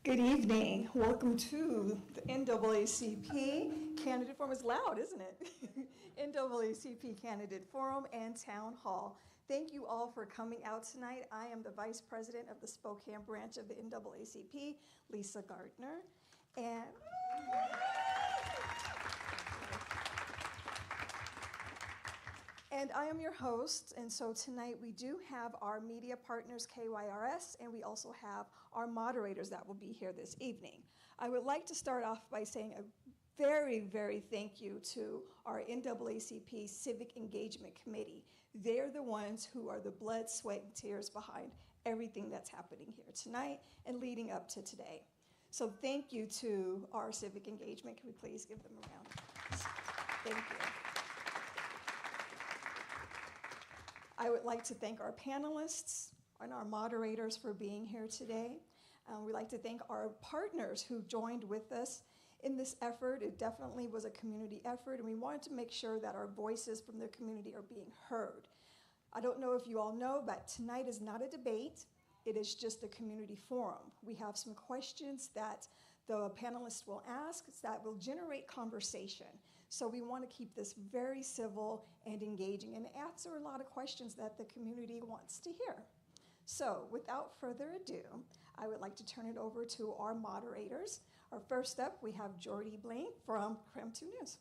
Good evening. Welcome to the NAACP Candidate Forum. It's loud, isn't it? NAACP Candidate Forum and Town Hall. Thank you all for coming out tonight. I am the Vice President of the Spokane branch of the NAACP, Lisa Gardner. And I am your host, and so tonight we do have our media partners, KYRS, and we also have our moderators that will be here this evening. I would like to start off by saying a very, very thank you to our NAACP Civic Engagement Committee. They're the ones who are the blood, sweat, and tears behind everything that's happening here tonight and leading up to today. So thank you to our Civic Engagement. Can we please give them a round? Thank you. I would like to thank our panelists and our moderators for being here today. We'd like to thank our partners who joined with us in this effort. It definitely was a community effort, and we wanted to make sure that our voices from the community are being heard. I don't know if you all know, but tonight is not a debate. It is just a community forum. We have some questions that the panelists will ask that will generate conversation. So we want to keep this very civil and engaging and answer a lot of questions that the community wants to hear. So without further ado, I would like to turn it over to our moderators. Our first up, we have Jordy Blaine from KREM 2 News.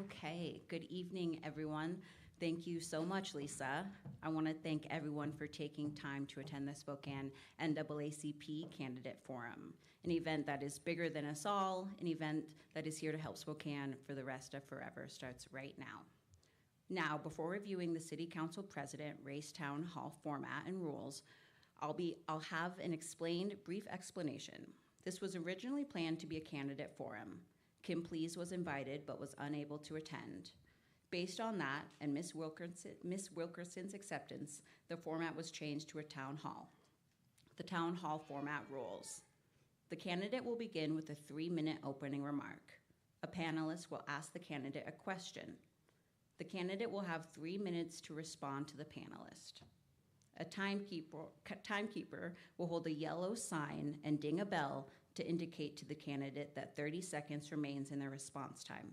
Okay, good evening, everyone. Thank you so much, Lisa. I want to thank everyone for taking time to attend the Spokane NAACP Candidate Forum, an event that is bigger than us all, an event that is here to help Spokane for the rest of forever starts right now. Now, before reviewing the City Council President Race Town Hall format and rules, I'll have an explained brief explanation. This was originally planned to be a candidate forum. Kim Please was invited but was unable to attend. Based on that and Ms. Wilkerson's acceptance, the format was changed to a town hall. The town hall format rules. The candidate will begin with a 3-minute opening remark. A panelist will ask the candidate a question. The candidate will have 3 minutes to respond to the panelist. A timekeeper will hold a yellow sign and ding a bell to indicate to the candidate that 30 seconds remains in their response time.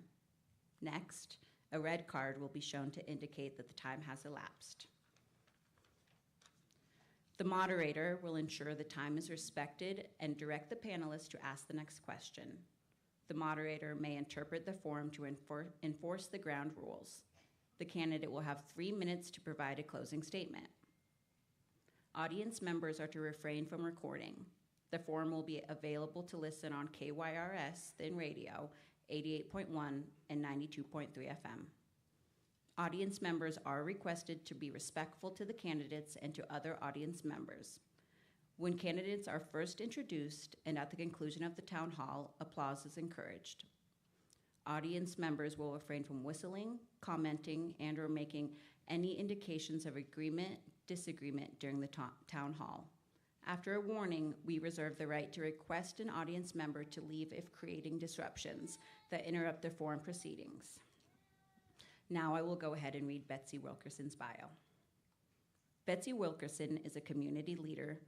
Next, a red card will be shown to indicate that the time has elapsed. The moderator will ensure the time is respected and direct the panelists to ask the next question. The moderator may interpret the forum to enforce the ground rules. The candidate will have 3 minutes to provide a closing statement. Audience members are to refrain from recording. The forum will be available to listen on KYRS, then radio, 88.1 and 92.3 FM. Audience members are requested to be respectful to the candidates and to other audience members. When candidates are first introduced and at the conclusion of the town hall, applause is encouraged. Audience members will refrain from whistling, commenting, and/or making any indications of agreement, disagreement during the town hall. After a warning, we reserve the right to request an audience member to leave if creating disruptions that interrupt the forum proceedings. Now I will go ahead and read Betsy Wilkerson's bio. Betsy Wilkerson is a community leader,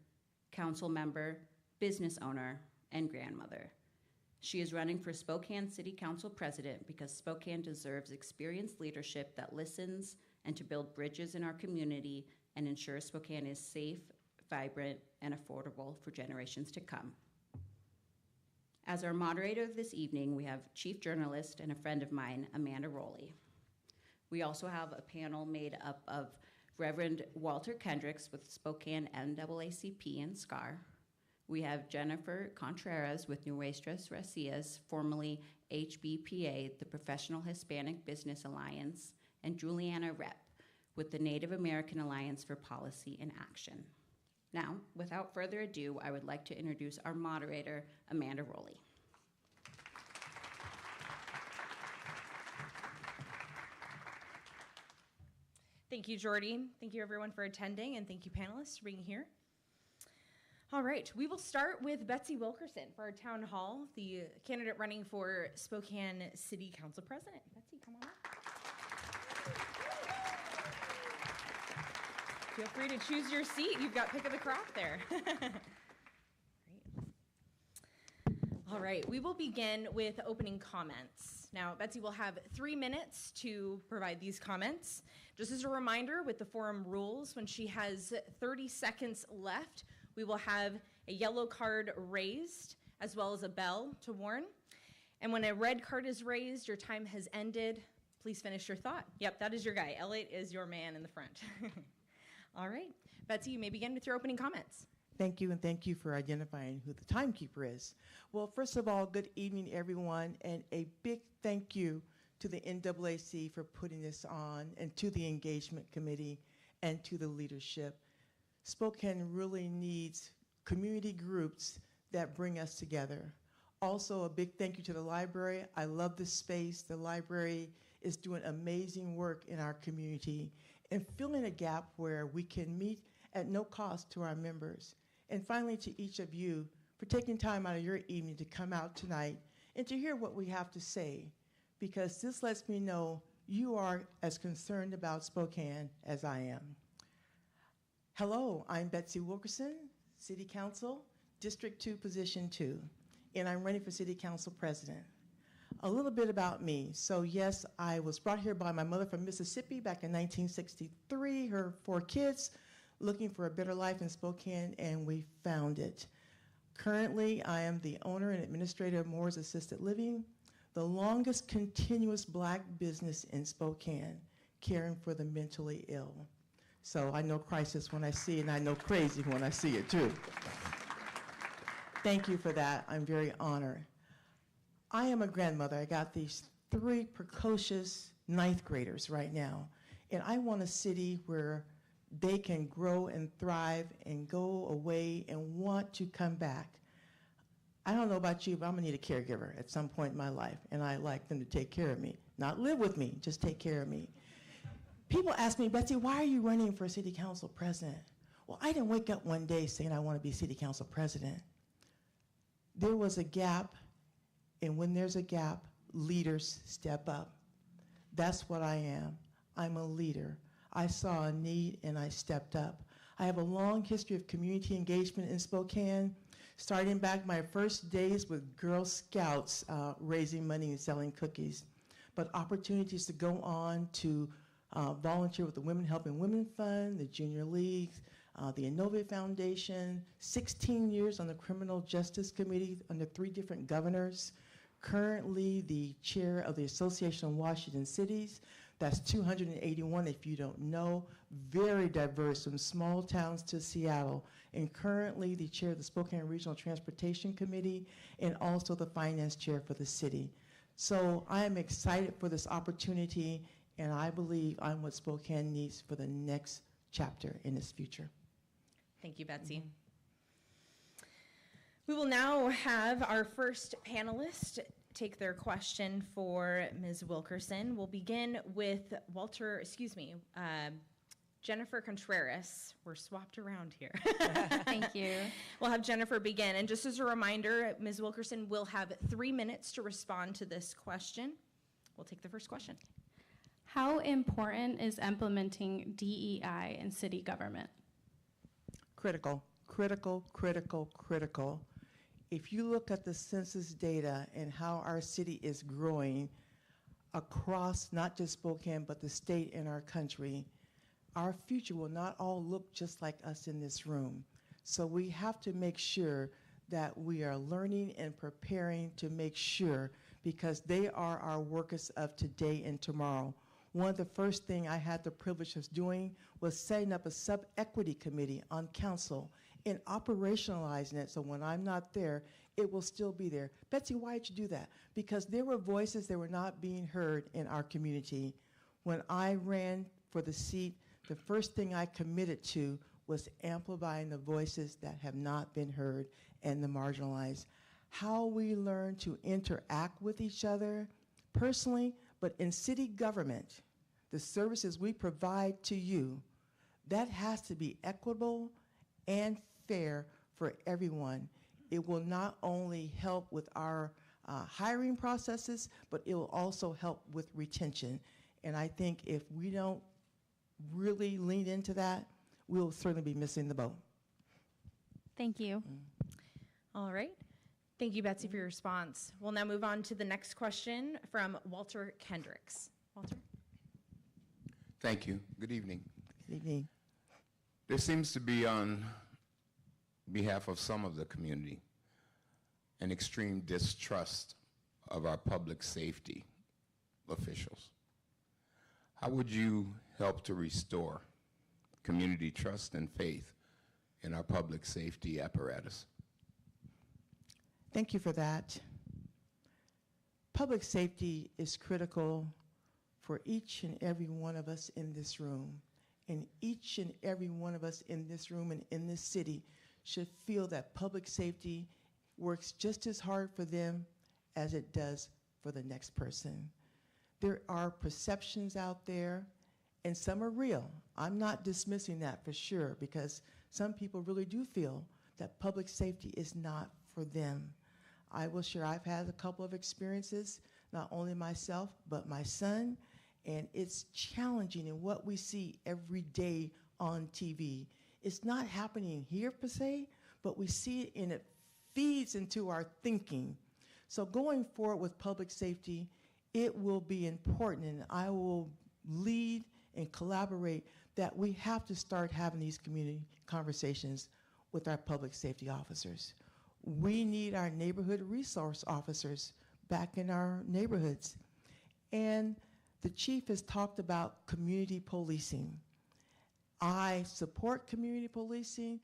council member, business owner, and grandmother. She is running for Spokane City Council President because Spokane deserves experienced leadership that listens and to build bridges in our community and ensure Spokane is safe, vibrant, and affordable for generations to come. As our moderator this evening, we have Chief Journalist and a friend of mine, Amanda Rowley. We also have a panel made up of Reverend Walter Kendricks with Spokane NAACP and SCAR. We have Jennifer Contreras with Nuestras Racias, formerly HBPA, the Professional Hispanic Business Alliance, and Juliana Rep with the Native American Alliance for Policy and Action. Now, without further ado, I would like to introduce our moderator, Amanda Rowley. Thank you, Jordy. Thank you, everyone, for attending, and thank you, panelists, for being here. All right, we will start with Betsy Wilkerson for our town hall, the candidate running for Spokane City Council President. Betsy, come on up. Feel free to choose your seat. You've got pick of the crop there. Great. All right, we will begin with opening comments. Now, Betsy will have 3 minutes to provide these comments. Just as a reminder, with the forum rules, when she has 30 seconds left, we will have a yellow card raised, as well as a bell to warn. And when a red card is raised, your time has ended. Please finish your thought. Yep, that is your guy. Elliot is your man in the front. All right, Betsy, you may begin with your opening comments. Thank you, and thank you for identifying who the timekeeper is. Well, first of all, good evening, everyone, and a big thank you to the NAACP for putting this on, and to the engagement committee, and to the leadership. Spokane really needs community groups that bring us together. Also, a big thank you to the library. I love this space. The library is doing amazing work in our community and filling a gap where we can meet at no cost to our members. And finally, to each of you for taking time out of your evening to come out tonight and to hear what we have to say, because this lets me know you are as concerned about Spokane as I am. Hello, I'm Betsy Wilkerson, City Council, District 2, Position 2, and I'm running for City Council President. A little bit about me. So yes, I was brought here by my mother from Mississippi back in 1963, her 4 kids, looking for a better life in Spokane, and we found it. Currently, I am the owner and administrator of Moore's Assisted Living, the longest continuous Black business in Spokane, caring for the mentally ill. So I know crisis when I see it, and I know crazy when I see it too. Thank you for that. I'm very honored. I am a grandmother. I got these 3 precocious 9th graders right now, and I want a city where they can grow and thrive and go away and want to come back. I don't know about you, but I'm gonna need a caregiver at some point in my life, and I like them to take care of me. Not live with me, just take care of me. People ask me, Betsy, why are you running for City Council President? Well, I didn't wake up one day saying I want to be City Council President. There was a gap, and when there's a gap, leaders step up. That's what I am. I'm a leader. I saw a need and I stepped up. I have a long history of community engagement in Spokane, starting back my first days with Girl Scouts raising money and selling cookies, but opportunities to go on to volunteer with the Women Helping Women Fund, the Junior Leagues, the Innovate Foundation, 16 years on the Criminal Justice Committee under 3 different governors, currently the chair of the Association of Washington Cities. That's 281 if you don't know, very diverse from small towns to Seattle, and currently the chair of the Spokane Regional Transportation Committee and also the finance chair for the city. So I am excited for this opportunity, and I believe I'm what Spokane needs for the next chapter in its future. Thank you, Betsy. We will now have our first panelist take their question for Ms. Wilkerson. We'll begin with Jennifer Contreras. We're swapped around here. Thank you. We'll have Jennifer begin. And just as a reminder, Ms. Wilkerson will have 3 minutes to respond to this question. We'll take the first question. How important is implementing DEI in city government? Critical, critical, critical, critical. If you look at the census data and how our city is growing across not just Spokane, but the state and our country, our future will not all look just like us in this room. So we have to make sure that we are learning and preparing to make sure, because they are our workers of today and tomorrow. One of the first things I had the privilege of doing was setting up a sub-equity committee on council and operationalizing it, so when I'm not there, it will still be there. Betsy, why did you do that? Because there were voices that were not being heard in our community. When I ran for the seat, the first thing I committed to was amplifying the voices that have not been heard and the marginalized. How we learn to interact with each other personally, but in city government, the services we provide to you, that has to be equitable and fair for everyone. It will not only help with our hiring processes, but it will also help with retention. And I think if we don't really lean into that, we'll certainly be missing the boat. Thank you. All right. Thank you, Betsy, for your response. We'll now move on to the next question from Walter Kendricks. Walter? Thank you. Good evening. Good evening. There seems to be, on behalf of some of the community, an extreme distrust of our public safety officials. How would you help to restore community trust and faith in our public safety apparatus? Thank you for that. Public safety is critical for each and every one of us in this room. And each and every one of us in this room and in this city should feel that public safety works just as hard for them as it does for the next person. There are perceptions out there, and some are real. I'm not dismissing that for sure, because some people really do feel that public safety is not for them. I will share, I've had a couple of experiences, not only myself, but my son, and it's challenging in what we see every day on TV. It's not happening here per se, but we see it and it feeds into our thinking. So going forward with public safety, it will be important, and I will lead and collaborate that we have to start having these community conversations with our public safety officers. We need our neighborhood resource officers back in our neighborhoods. And the chief has talked about community policing. I support community policing.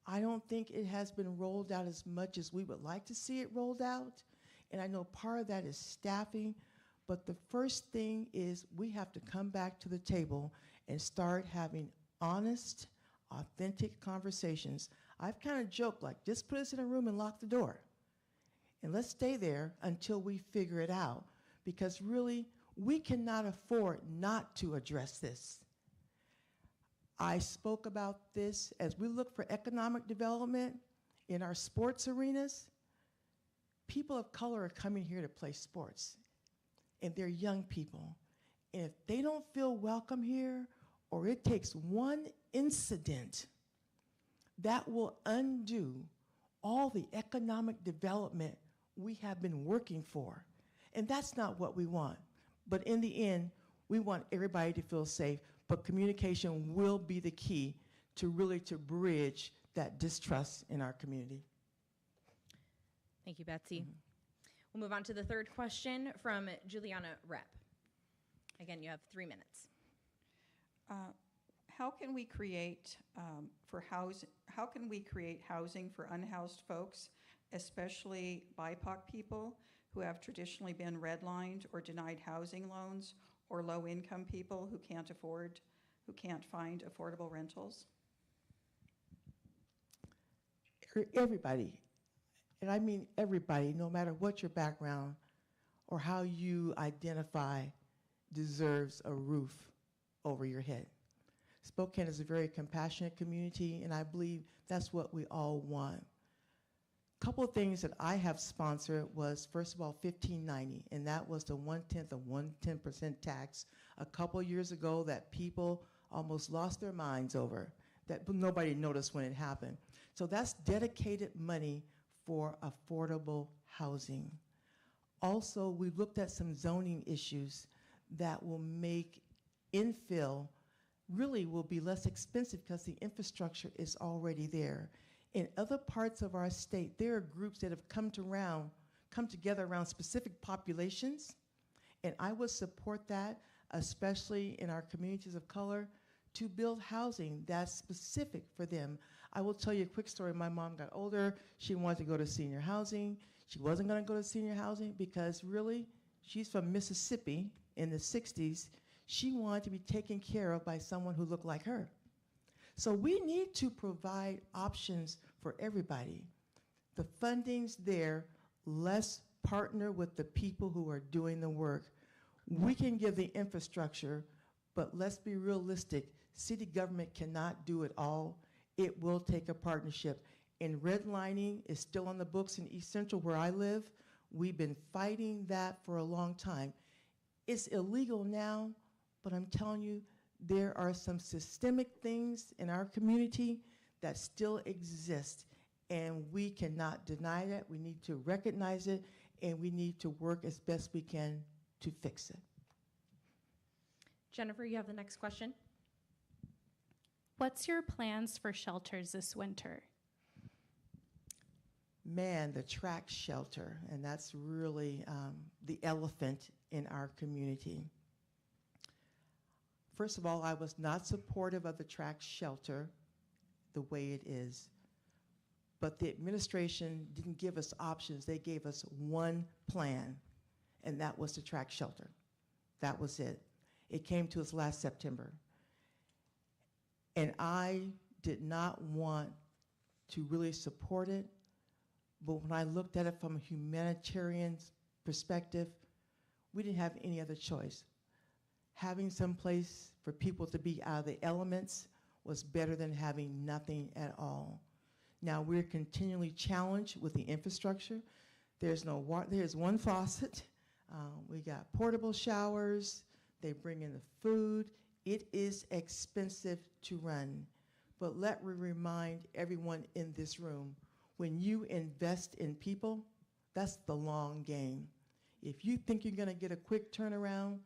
I don't think it has been rolled out as much as we would like to see it rolled out. And I know part of that is staffing, but the first thing is we have to come back to the table and start having honest, authentic conversations. I've kind of joked, like, just put us in a room and lock the door. And let's stay there until we figure it out, because really, we cannot afford not to address this. I spoke about this as we look for economic development in our sports arenas. People of color are coming here to play sports, and they're young people. And if they don't feel welcome here, or it takes one incident, that will undo all the economic development we have been working for. And that's not what we want. But in the end, we want everybody to feel safe, but communication will be the key to really to bridge that distrust in our community. Thank you, Betsy. We'll move on to the third question from Juliana Rep. Again, you have 3 minutes. How can we create housing for unhoused folks, especially BIPOC people who have traditionally been redlined or denied housing loans, or low-income people who can't find affordable rentals? Everybody, and I mean everybody, no matter what your background or how you identify, deserves a roof over your head. Spokane is a very compassionate community, and I believe that's what we all want. A couple of things that I have sponsored was, first of all, 1590, and that was the 1/10 of 110% tax a couple years ago that people almost lost their minds over, that nobody noticed when it happened. So that's dedicated money for affordable housing. Also, we looked at some zoning issues that will make infill really will be less expensive because the infrastructure is already there. In other parts of our state, there are groups that have come together around specific populations, and I would support that, especially in our communities of color, to build housing that's specific for them. I will tell you a quick story. My mom got older. She wanted to go to senior housing. She wasn't going to go to senior housing because really, she's from Mississippi in the 60s. She wanted to be taken care of by someone who looked like her. So we need to provide options for everybody. The funding's there. Let's partner with the people who are doing the work. We can give the infrastructure, but let's be realistic. City government cannot do it all. It will take a partnership. And redlining is still on the books in East Central where I live. We've been fighting that for a long time. It's illegal now, but I'm telling you, There are some systemic things in our community that still exist, and we cannot deny that. We need to recognize it, and we need to work as best we can to fix it. Jennifer, you have the next question. What's your plans for shelters this winter? Man, the track shelter, and that's really the elephant in our community. First of all, I was not supportive of the track shelter the way it is, but the administration didn't give us options. They gave us one plan, and that was the track shelter. That was it. It came to us last September. And I did not want to really support it, but when I looked at it from a humanitarian perspective, we didn't have any other choice. Having some place for people to be out of the elements was better than having nothing at all. Now we're continually challenged with the infrastructure. There's no water, there's one faucet. We got portable showers. They bring in the food. It is expensive to run. But let me remind everyone in this room, when you invest in people, that's the long game. If you think you're gonna get a quick turnaround,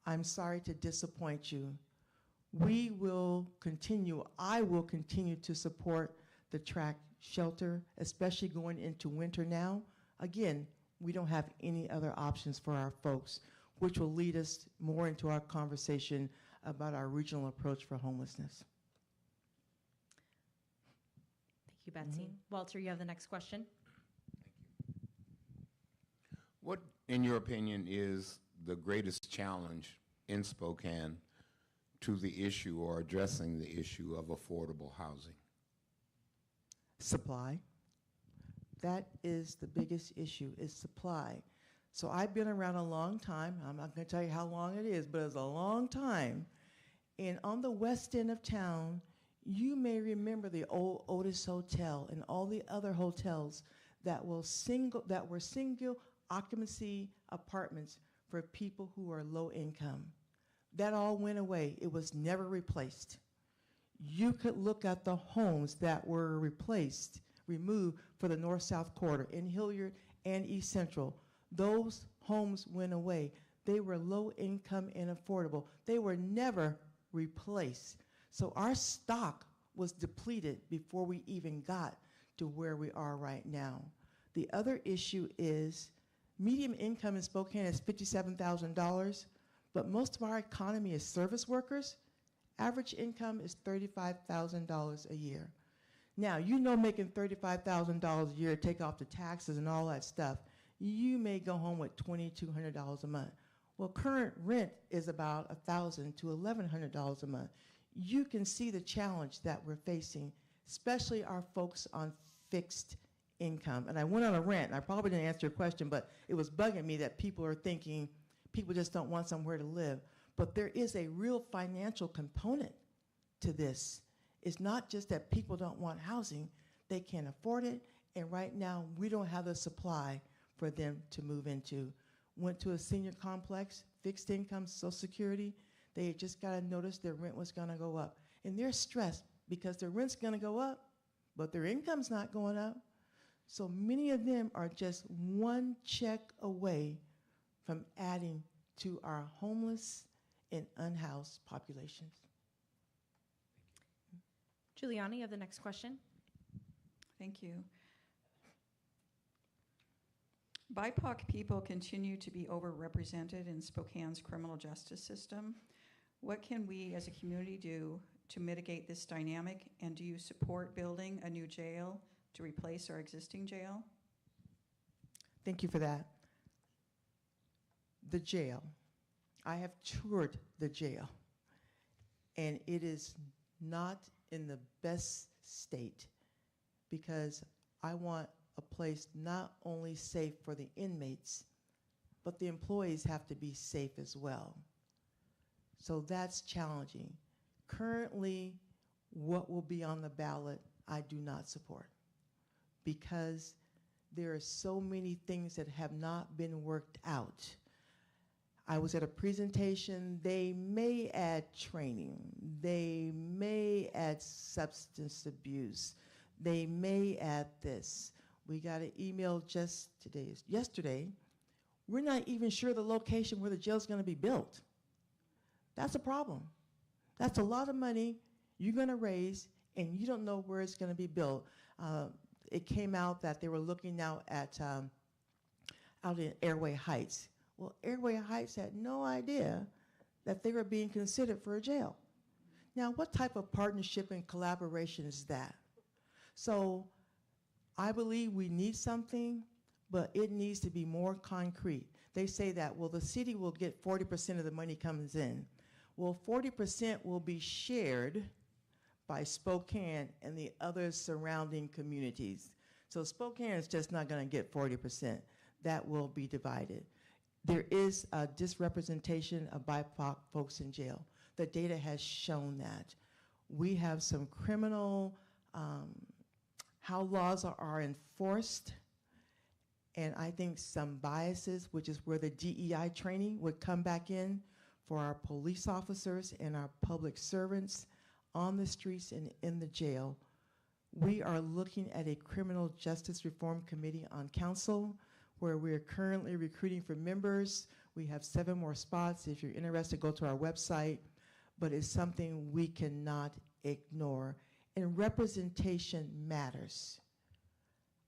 I'm sorry to disappoint you. We will continue, I will continue to support the track shelter, especially going into winter now. Again, we don't have any other options for our folks, which will lead us more into our conversation about our regional approach for homelessness. Thank you, Betsy. Walter, you have the next question. What, in your opinion, is the greatest challenge in Spokane to the issue or addressing the issue of affordable housing? Supply. That is the biggest issue, is supply. So I've been around a long time. I'm not going to tell you how long it is, but it's a long time. And on the west end of town, you may remember the old Otis Hotel and all the other hotels that were single occupancy apartments for people who are low income. That all went away. It was never replaced. You could look at the homes that were removed for the north-south corridor in Hilliard and East Central. Those homes went away. They were low income and affordable. They were never replaced. So our stock was depleted before we even got to where we are right now. The other issue is median income in Spokane is $57,000, but most of our economy is service workers. Average income is $35,000 a year. Now, you know, making $35,000 a year, take off the taxes and all that stuff, you may go home with $2,200 a month. Well, current rent is about $1,000 to $1,100 a month. You can see the challenge that we're facing, especially our folks on fixed income. And I went on a rant, and I probably didn't answer your question, but it was bugging me that people are thinking people just don't want somewhere to live. But there is a real financial component to this. It's not just that people don't want housing, they can't afford it, and right now we don't have the supply for them to move into. Went to a senior complex, fixed income, Social Security. They just got a notice their rent was gonna go up. And they're stressed because their rent's gonna go up, but their income's not going up. So many of them are just one check away from adding to our homeless and unhoused populations. Juliana, you have the next question. Thank you. BIPOC people continue to be overrepresented in Spokane's criminal justice system. What can we as a community do to mitigate this dynamic, and do you support building a new jail to replace our existing jail? Thank you for that. The jail. I have toured the jail, and it is not in the best state because I want a place not only safe for the inmates, but the employees have to be safe as well. So that's challenging. Currently, what will be on the ballot, I do not support because there are so many things that have not been worked out. I was at a presentation. They may add training. They may add substance abuse. They may add this. We got an email yesterday. We're not even sure the location where the jail's going to be built. That's a problem. That's a lot of money you're going to raise, and you don't know where it's going to be built. It came out that they were looking now at out in Airway Heights. Well, Airway Heights had no idea that they were being considered for a jail. Now, what type of partnership and collaboration is that? So I believe we need something, but it needs to be more concrete. They say that, well, the city will get 40% of the money comes in. Well, 40% will be shared by Spokane and the other surrounding communities. So Spokane is just not going to get 40%. That will be divided. There is a disrepresentation of BIPOC folks in jail. The data has shown that. We have some criminal, how laws are enforced, and I think some biases, which is where the DEI training would come back in for our police officers and our public servants on the streets and in the jail. We are looking at a criminal justice reform committee on council where we are currently recruiting for members. We have 7 more spots. If you're interested, go to our website. But it's something we cannot ignore. And representation matters.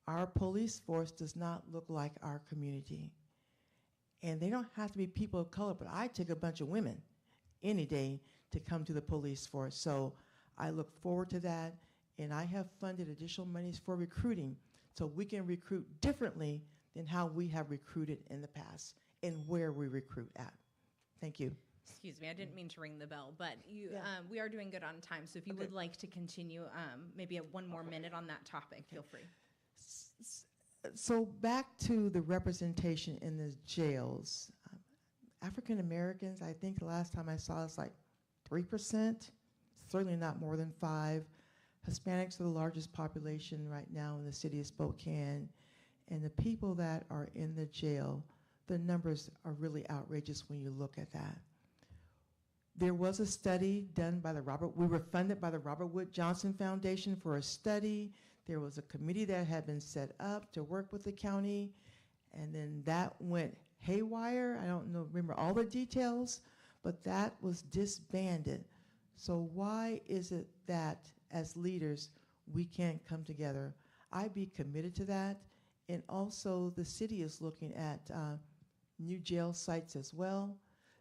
Our police force does not look like our community. And they don't have to be people of color, but I take a bunch of women any day to come to the police force. So I look forward to that. And I have funded additional monies for recruiting so we can recruit differently than how we have recruited in the past and where we recruit at. Thank you. Excuse me, I didn't mean to ring the bell, but Yeah. we are doing good on time. So if you Okay. would like to continue, maybe one more minute on that topic, feel free. So back to the representation in the jails. African Americans, I think the last time I saw it's like 3%, certainly not more than 5%. Hispanics are the largest population right now in the city of Spokane. And the people that are in the jail, the numbers are really outrageous when you look at that. There was a study done by we were funded by the Robert Wood Johnson Foundation for a study. There was a committee that had been set up to work with the county, and then that went haywire. I don't remember all the details, but that was disbanded. So why is it that as leaders, we can't come together? I'd be committed to that. And also the city is looking at new jail sites as well.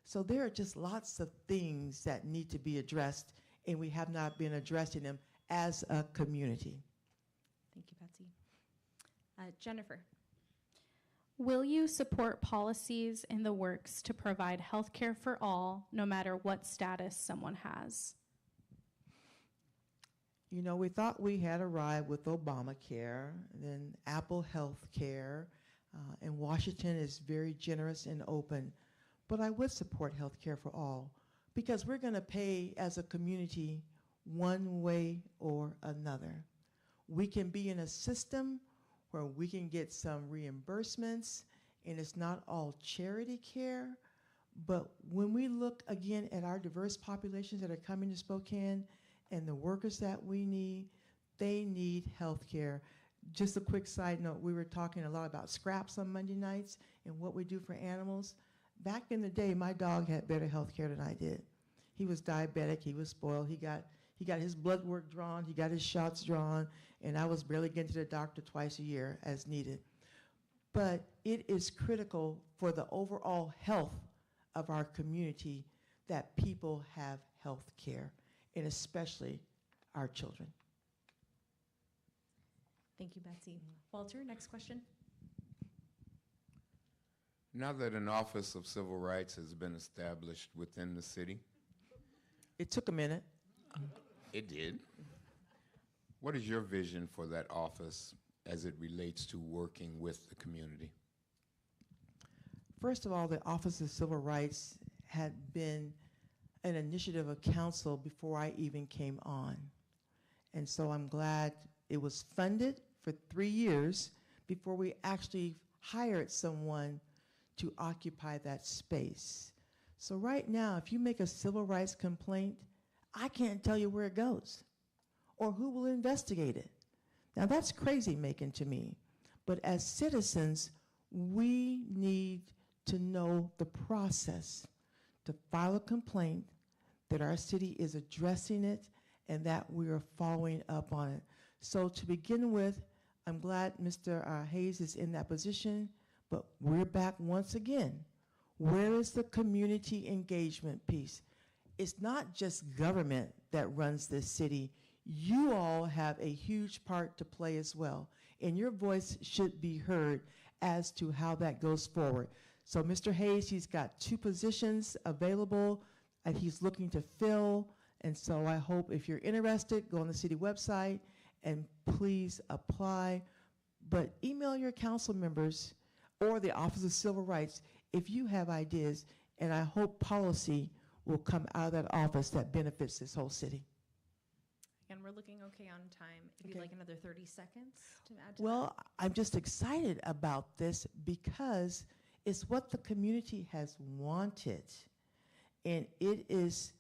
So there are just lots of things that need to be addressed, and we have not been addressing them as a community. Thank you, Betsy. Jennifer. Will you support policies in the works to provide health care for all, no matter what status someone has? You know, we thought we had arrived with Obamacare, then Apple Health Care, and Washington is very generous and open. But I would support health care for all because we're going to pay as a community one way or another. We can be in a system where we can get some reimbursements, and it's not all charity care. But when we look again at our diverse populations that are coming to Spokane and the workers that we need, they need health care. Just a quick side note, we were talking a lot about scraps on Monday nights and what we do for animals. Back in the day, my dog had better health care than I did. He was diabetic, he was spoiled, he got his blood work drawn, he got his shots drawn, and I was barely getting to the doctor twice a year as needed. But it is critical for the overall health of our community that people have health care, and especially our children. Thank you, Betsy. Walter, next question. Now that an Office of Civil Rights has been established within the city, It took a minute. it did. What is your vision for that office as it relates to working with the community? First of all, the Office of Civil Rights had been an initiative of council before I even came on. And so I'm glad it was funded for 3 years before we actually hired someone to occupy that space. So right now, if you make a civil rights complaint, I can't tell you where it goes or who will investigate it. Now that's crazy making to me. But as citizens, we need to know the process to file a complaint, that our city is addressing it, and that we are following up on it. So to begin with, I'm glad Mr. Hayes is in that position, but we're back once again. Where is the community engagement piece? It's not just government that runs this city. You all have a huge part to play as well, and your voice should be heard as to how that goes forward. So Mr. Hayes, he's got 2 positions available that he's looking to fill, and so I hope if you're interested, go on the city website and please apply. But email your council members or the Office of Civil Rights if you have ideas, and I hope policy will come out of that office that benefits this whole city. And we're looking okay on time. If you'd Okay. like another 30 seconds to add to Well, I'm just excited about this because it's what the community has wanted. And it is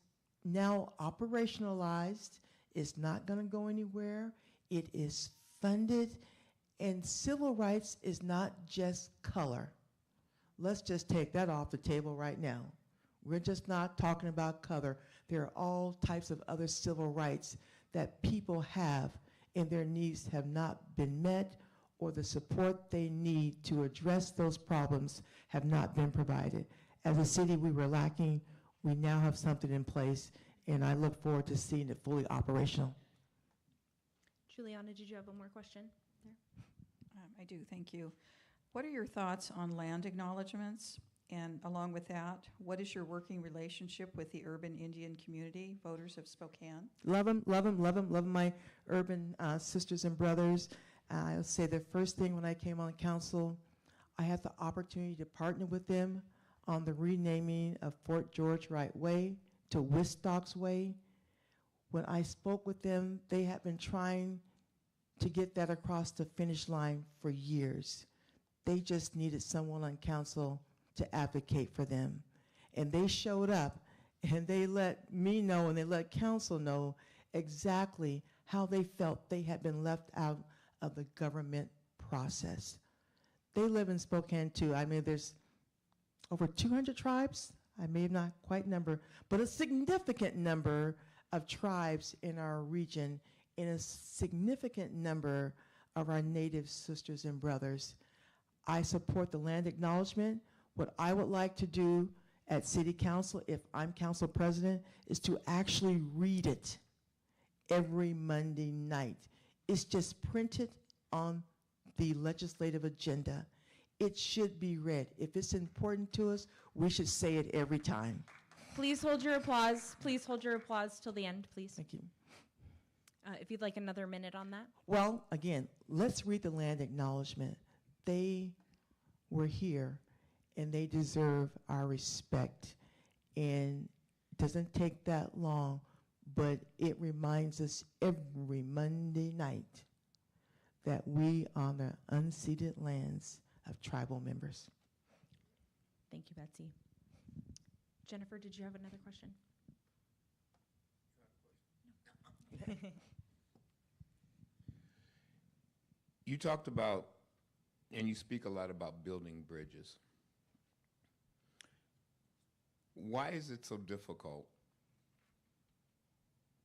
now operationalized. It's not going to go anywhere. It is funded. And civil rights is not just color. Let's just take that off the table right now. We're just not talking about color. There are all types of other civil rights that people have, and their needs have not been met, or the support they need to address those problems have not been provided. As a city, we were lacking. We now have something in place, and I look forward to seeing it fully operational. Juliana, did you have one more question there? I do, thank you. What are your thoughts on land acknowledgements? And along with that, what is your working relationship with the urban Indian community, voters of Spokane? Love them, love them, love them, love my urban sisters and brothers. I'll say the first thing when I came on council, I had the opportunity to partner with them on the renaming of Fort George Wright Way to Wistocks Way. When I spoke with them, they had been trying to get that across the finish line for years. They just needed someone on council to advocate for them. And they showed up, and they let me know and they let council know exactly how they felt they had been left out of the government process. They live in Spokane too. I mean, there's over 200 tribes. I may have not quite number, but a significant number of tribes in our region and a significant number of our native sisters and brothers. I support the land acknowledgement. What I would like to do at City Council, if I'm council president, is to actually read it every Monday night. It's just printed on the legislative agenda. It should be read. If it's important to us, we should say it every time. Please hold your applause. Please hold your applause till the end, please. Thank you. If you'd like another minute on that. Well, again, let's read the land acknowledgement. They were here, and they deserve our respect. And it doesn't take that long, but it reminds us every Monday night that we honor unceded lands of tribal members. Thank you, Betsy. Jennifer, did you have another question? You talked about, and you speak a lot about building bridges. Why is it so difficult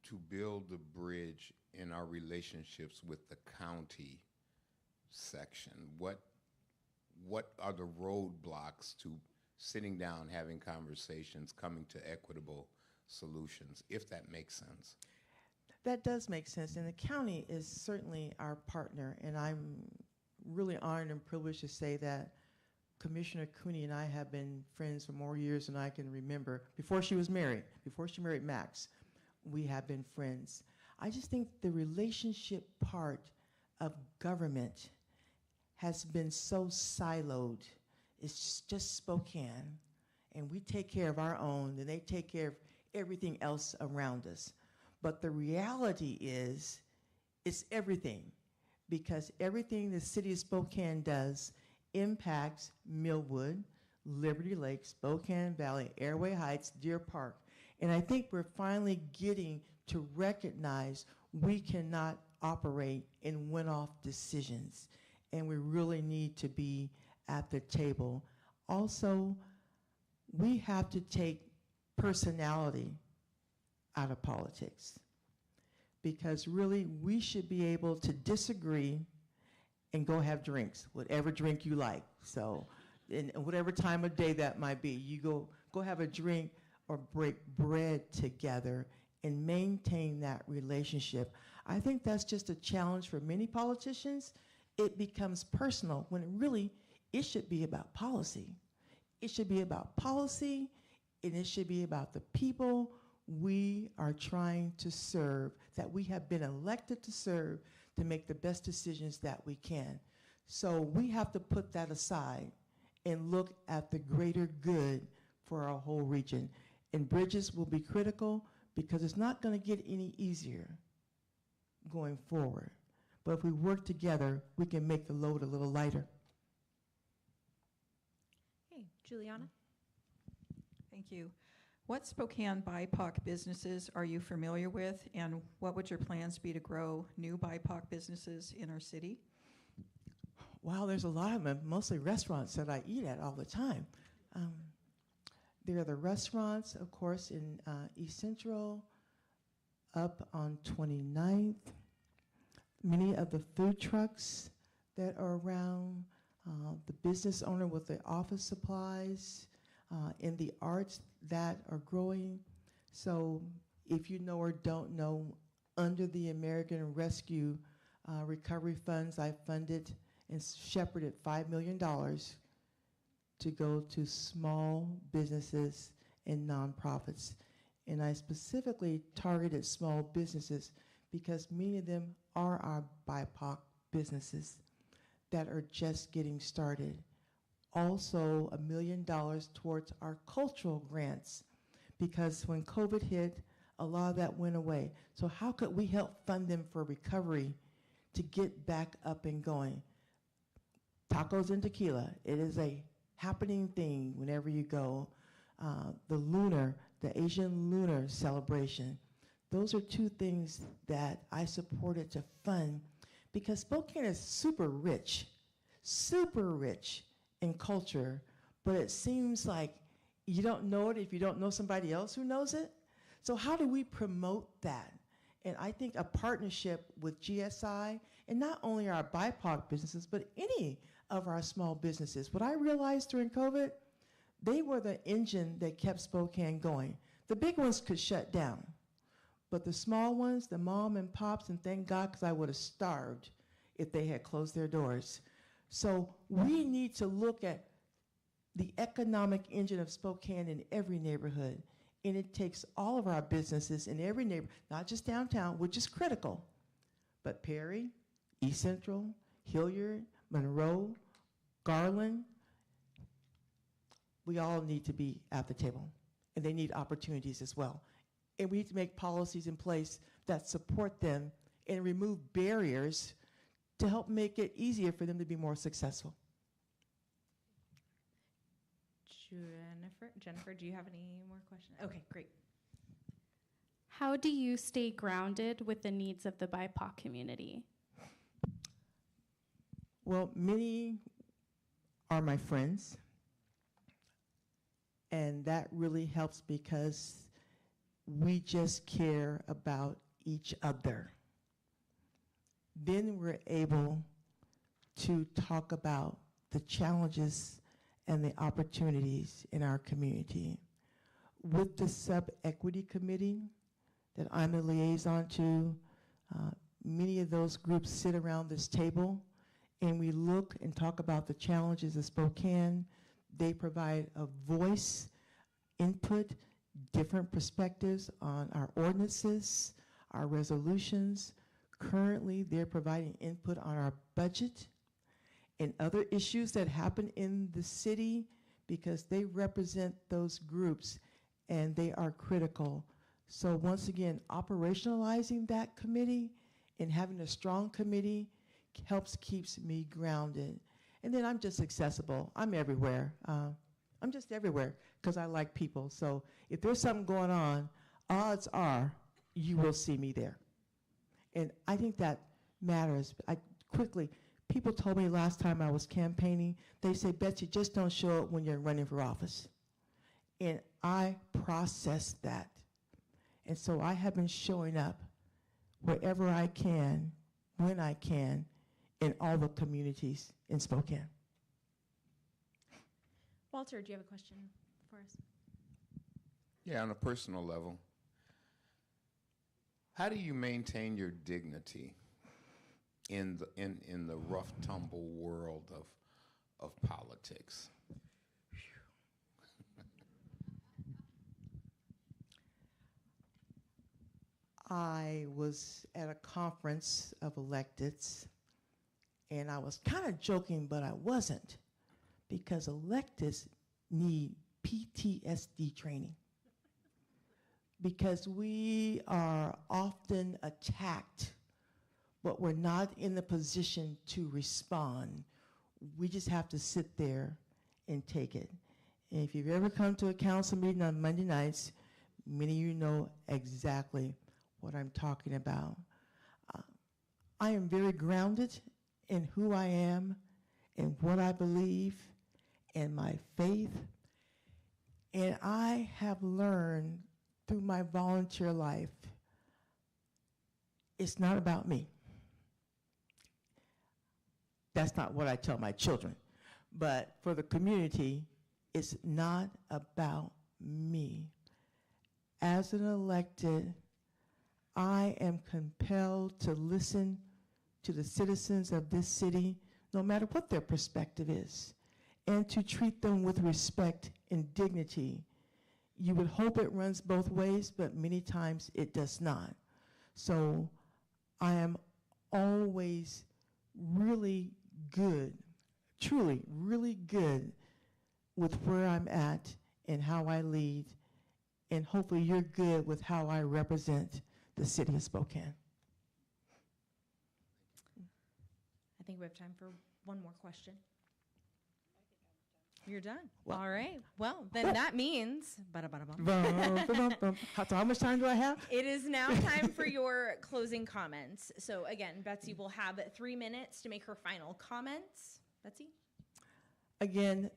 to build the bridge in our relationships with the county section? What are the roadblocks to sitting down, having conversations, coming to equitable solutions, if that makes sense? That does make sense, and the county is certainly our partner, and I'm really honored and privileged to say that Commissioner Cooney and I have been friends for more years than I can remember. Before she married Max, we have been friends. I just think the relationship part of government has been so siloed. It's just Spokane, and we take care of our own, and they take care of everything else around us. But the reality is, it's everything, because everything the city of Spokane does impacts Millwood, Liberty Lake, Spokane Valley, Airway Heights, Deer Park. And I think we're finally getting to recognize we cannot operate in one-off decisions, and we really need to be at the table. Also, we have to take personality out of politics, because really we should be able to disagree and go have drinks, whatever drink you like. So, in whatever time of day that might be, you go have a drink or break bread together and maintain that relationship. I think that's just a challenge for many politicians. It becomes personal when it should be about policy. It should be about policy, and it should be about the people we are trying to serve, that we have been elected to serve, to make the best decisions that we can. So we have to put that aside and look at the greater good for our whole region. And bridges will be critical, because it's not going to get any easier going forward. But if we work together, we can make the load a little lighter. Hey, Juliana. Thank you. What Spokane BIPOC businesses are you familiar with, and what would your plans be to grow new BIPOC businesses in our city? Wow, there's a lot of them, mostly restaurants that I eat at all the time. There are the restaurants, of course, in East Central, up on 29th. Many of the food trucks that are around, the business owner with the office supplies, in the arts that are growing. So if you know or don't know, under the American Rescue Recovery Funds, I funded and shepherded $5 million to go to small businesses and nonprofits. And I specifically targeted small businesses because many of them are our BIPOC businesses that are just getting started. Also, $1 million towards our cultural grants, because when COVID hit, a lot of that went away. So how could we help fund them for recovery to get back up and going? Tacos and tequila, it is a happening thing whenever you go. The Asian Lunar celebration, those are two things that I supported to fund, because Spokane is super rich in culture, but it seems like you don't know it if you don't know somebody else who knows it. So how do we promote that? And I think a partnership with GSI, and not only our BIPOC businesses, but any of our small businesses. What I realized during COVID, they were the engine that kept Spokane going. The big ones could shut down, but the small ones, the mom and pops, and thank God, because I would have starved if they had closed their doors. So we need to look at the economic engine of Spokane in every neighborhood, and it takes all of our businesses in every neighborhood, not just downtown, which is critical, but Perry, East Central, Hilliard, Monroe, Garland. We all need to be at the table, and they need opportunities as well. And we need to make policies in place that support them and remove barriers to help make it easier for them to be more successful. Jennifer, do you have any more questions? Okay, great. How do you stay grounded with the needs of the BIPOC community? Well, many are my friends, and that really helps because we just care about each other. Then we're able to talk about the challenges and the opportunities in our community. With the Sub-Equity Committee that I'm a liaison to, many of those groups sit around this table, and we look and talk about the challenges of Spokane. They provide a voice, input, different perspectives on our ordinances, our resolutions. Currently, they're providing input on our budget and other issues that happen in the city, because they represent those groups and they are critical. So once again, operationalizing that committee and having a strong committee keeps me grounded. And then I'm just accessible. I'm everywhere. I'm just everywhere because I like people. So if there's something going on, odds are you will see me there. And I think that matters. People told me last time I was campaigning, they say, Betsy, just don't show up when you're running for office. And I processed that. And so I have been showing up wherever I can, when I can, in all the communities in Spokane. Walter, do you have a question for us? Yeah, on a personal level, how do you maintain your dignity in the rough tumble world of politics? I was at a conference of electeds, and I was kind of joking, but I wasn't, because electeds need PTSD training. Because we are often attacked, but we're not in the position to respond. We just have to sit there and take it. And if you've ever come to a council meeting on Monday nights, many of you know exactly what I'm talking about. I am very grounded in who I am and what I believe and my faith. And I have learned through my volunteer life, it's not about me. That's not what I tell my children. But for the community, it's not about me. As an elected, I am compelled to listen to the citizens of this city, no matter what their perspective is, and to treat them with respect and dignity. You would hope it runs both ways, but many times it does not. So I am always really good, truly really good with where I'm at and how I lead, and hopefully you're good with how I represent the city of Spokane. I think we have time for one more question. You're done. Well- All right. Well, then that means So how much time do I have? it is now time for your closing comments. So again, Betsy will have 3 minutes to make her final comments. Betsy? Again,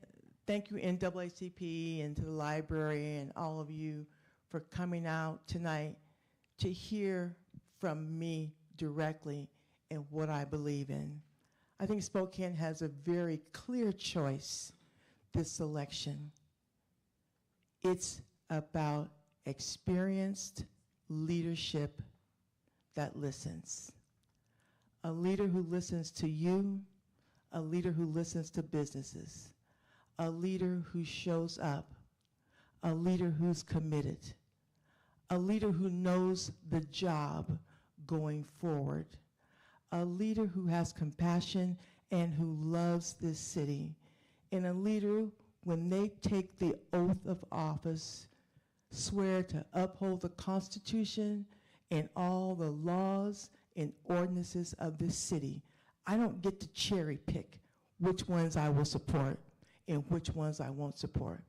thank you NAACP and to the library and all of you for coming out tonight to hear from me directly and what I believe in. I think Spokane has a very clear choice this election. It's about experienced leadership that listens. A leader who listens to you, a leader who listens to businesses, a leader who shows up, a leader who's committed, a leader who knows the job going forward, a leader who has compassion and who loves this city, and a leader, when they take the oath of office, swear to uphold the Constitution and all the laws and ordinances of this city. I don't get to cherry pick which ones I will support and which ones I won't support.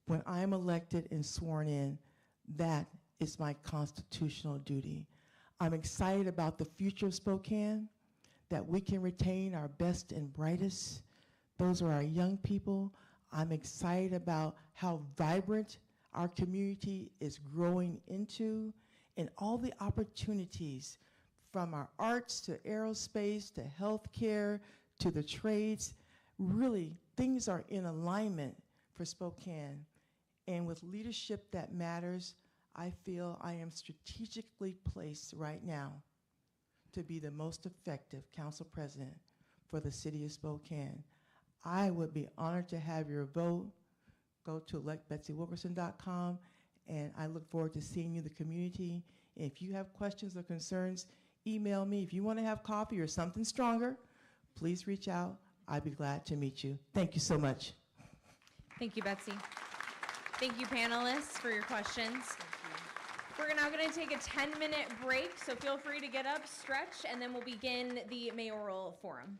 When I'm elected and sworn in, that is my constitutional duty. I'm excited about the future of Spokane, that we can retain our best and brightest. Those are our young people. I'm excited about how vibrant our community is growing into and all the opportunities from our arts to aerospace to healthcare to the trades. Really, things are in alignment for Spokane. And with leadership that matters, I feel I am strategically placed right now to be the most effective council president for the city of Spokane. I would be honored to have your vote. Go to electbetsywilkerson.com, and I look forward to seeing you in the community. And if you have questions or concerns, email me. If you want to have coffee or something stronger, please reach out. I'd be glad to meet you. Thank you so much. Thank you, Betsy. Thank you, panelists, for your questions. We're now going to take a 10-minute break, so feel free to get up, stretch, and then we'll begin the mayoral forum.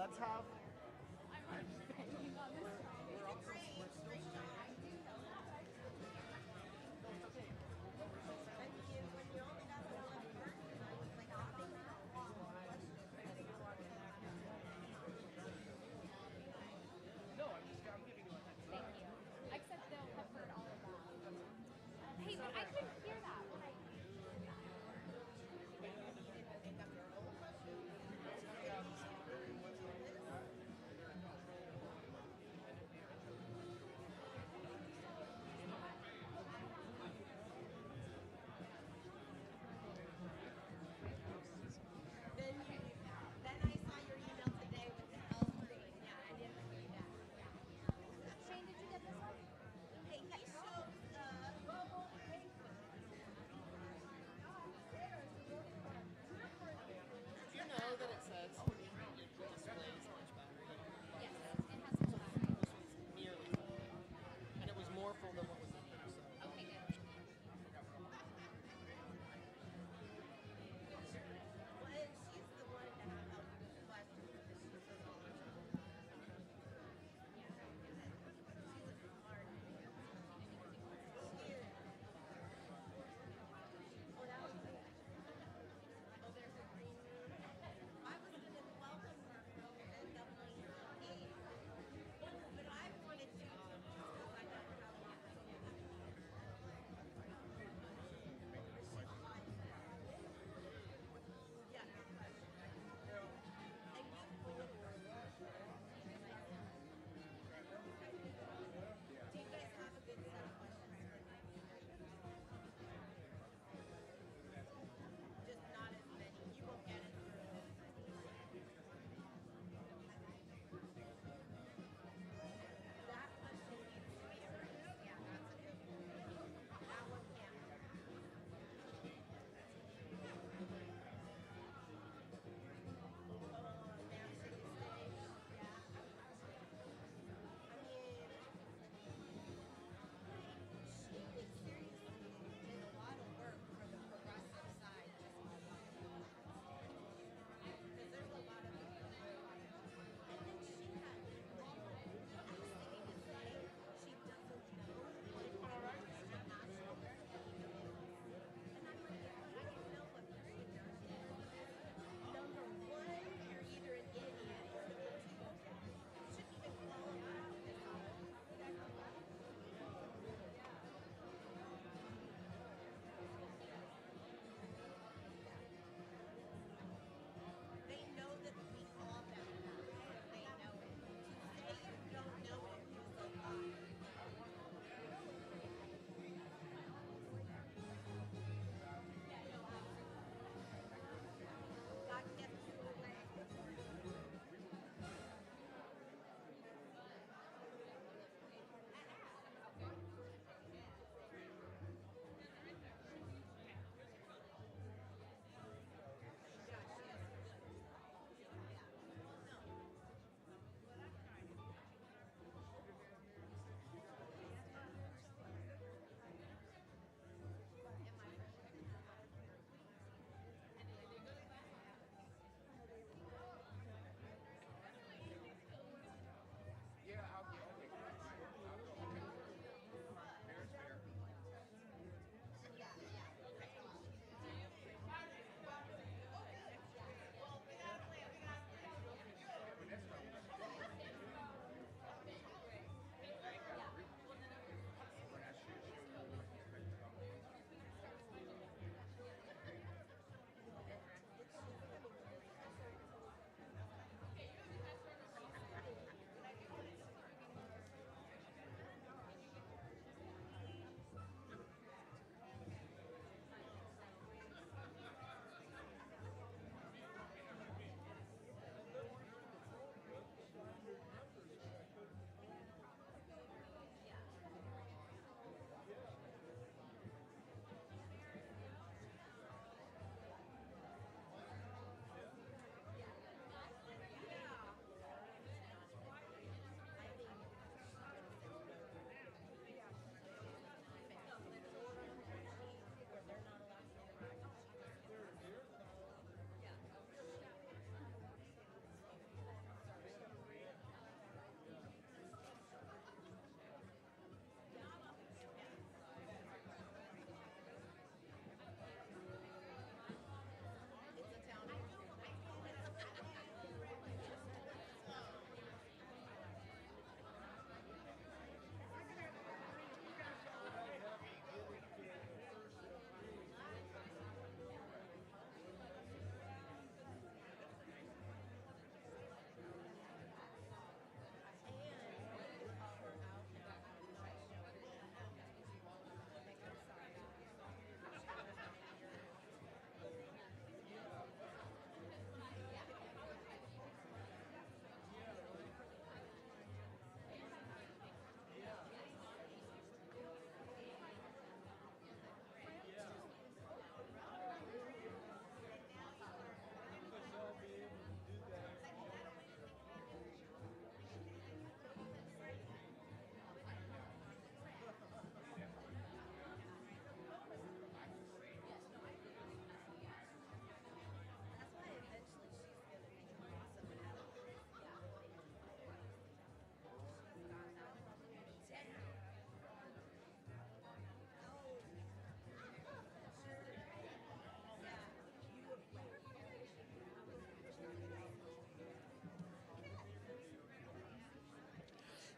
let's have. Except they'll have heard all of that. Hey, but I couldn't hear that when I.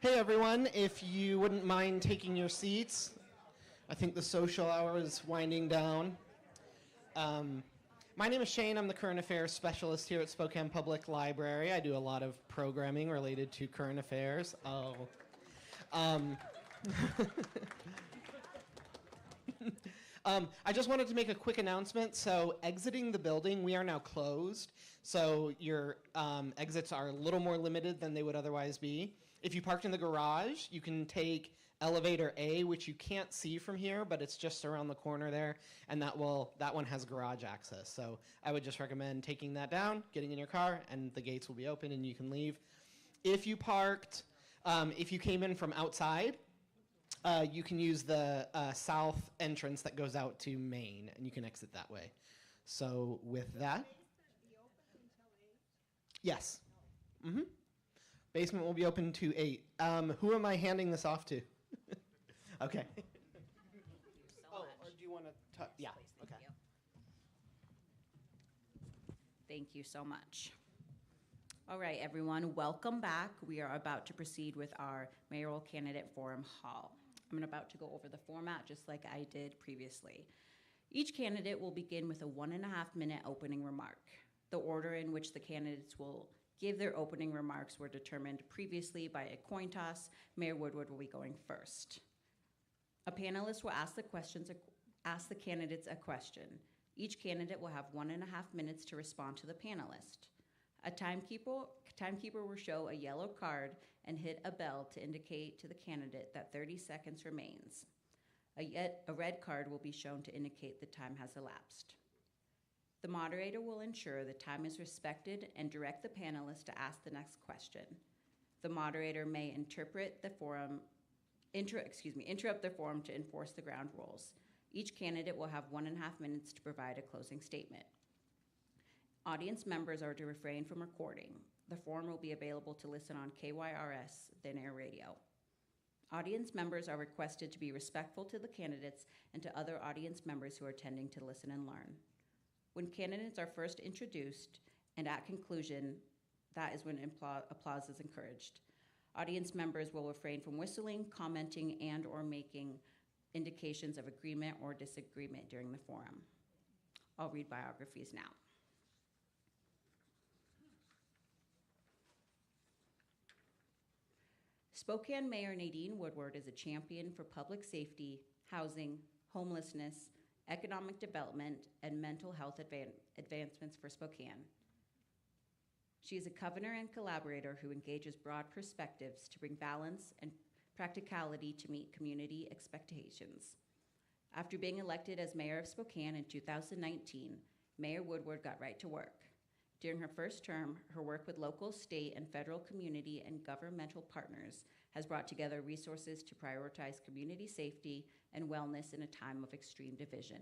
Hey everyone, if you wouldn't mind taking your seats, I think the social hour is winding down. My name is Shane. I'm the current affairs specialist here at Spokane Public Library. I do a lot of programming related to current affairs. I just wanted to make a quick announcement. So exiting the building, we are now closed. So your exits are a little more limited than they would otherwise be. If you parked in the garage, you can take elevator A, which you can't see from here, but it's just around the corner there, and that one has garage access. So I would just recommend taking that down, getting in your car, and the gates will be open and you can leave. If you parked, if you came in from outside, you can use the south entrance that goes out to Main, and you can exit that way. So with that, yes. Mm-hmm. Basement will be open to 8. Who am I handing this off to? Okay. So much. Or do you want to talk? Yeah. Please, Okay. Thank you so much. All right, everyone, welcome back. We are about to proceed with our mayoral candidate forum hall. I'm about to go over the format just like I did previously. Each candidate will begin with a 1.5-minute opening remark. The order in which the candidates will give their opening remarks were determined previously by a coin toss. Mayor Woodward will be going first. A panelist will ask the candidates a question. Each candidate will have 1.5 minutes to respond to the panelist. A timekeeper will show a yellow card and hit a bell to indicate to the candidate that 30 seconds remains. A red card will be shown to indicate the time has elapsed. The moderator will ensure the time is respected and direct the panelists to ask the next question. The moderator may interrupt the forum to enforce the ground rules. Each candidate will have 1.5 minutes to provide a closing statement. Audience members are to refrain from recording. The forum will be available to listen on KYRS, Thin Air Radio. Audience members are requested to be respectful to the candidates and to other audience members who are attending to listen and learn. When candidates are first introduced and at conclusion, that is when applause is encouraged. Audience members will refrain from whistling, commenting, and/or making indications of agreement or disagreement during the forum. I'll read biographies now. Spokane Mayor Nadine Woodward is a champion for public safety, housing, homelessness, economic development, and mental health advancements for Spokane. She is a covenor and collaborator who engages broad perspectives to bring balance and practicality to meet community expectations. After being elected as mayor of Spokane in 2019, Mayor Woodward got right to work. During her first term, her work with local, state, and federal community and governmental partners has brought together resources to prioritize community safety and wellness in a time of extreme division.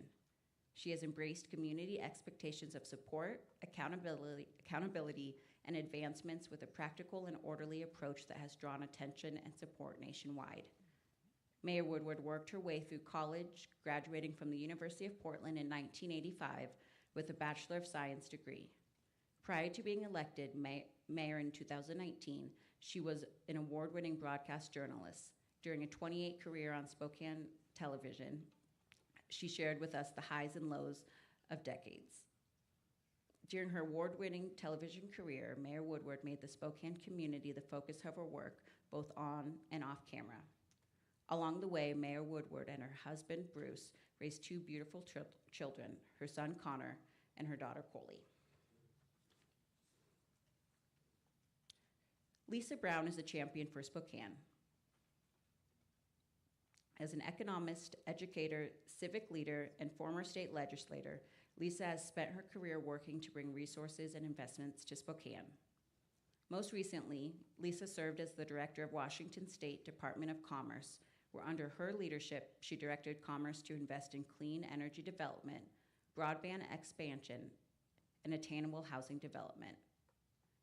She has embraced community expectations of support, accountability, and advancements with a practical and orderly approach that has drawn attention and support nationwide. Mayor Woodward worked her way through college, graduating from the University of Portland in 1985 with a Bachelor of Science degree. Prior to being elected mayor in 2019, she was an award-winning broadcast journalist. During a 28 career on Spokane television, she shared with us the highs and lows of decades. During her award-winning television career, Mayor Woodward made the Spokane community the focus of her work, both on and off camera. Along the way, Mayor Woodward and her husband, Bruce, raised 2 beautiful children, her son, Connor, and her daughter, Coley. Lisa Brown is a champion for Spokane. As an economist, educator, civic leader, and former state legislator, Lisa has spent her career working to bring resources and investments to Spokane. Most recently, Lisa served as the director of Washington State Department of Commerce, where under her leadership, she directed Commerce to invest in clean energy development, broadband expansion, and attainable housing development.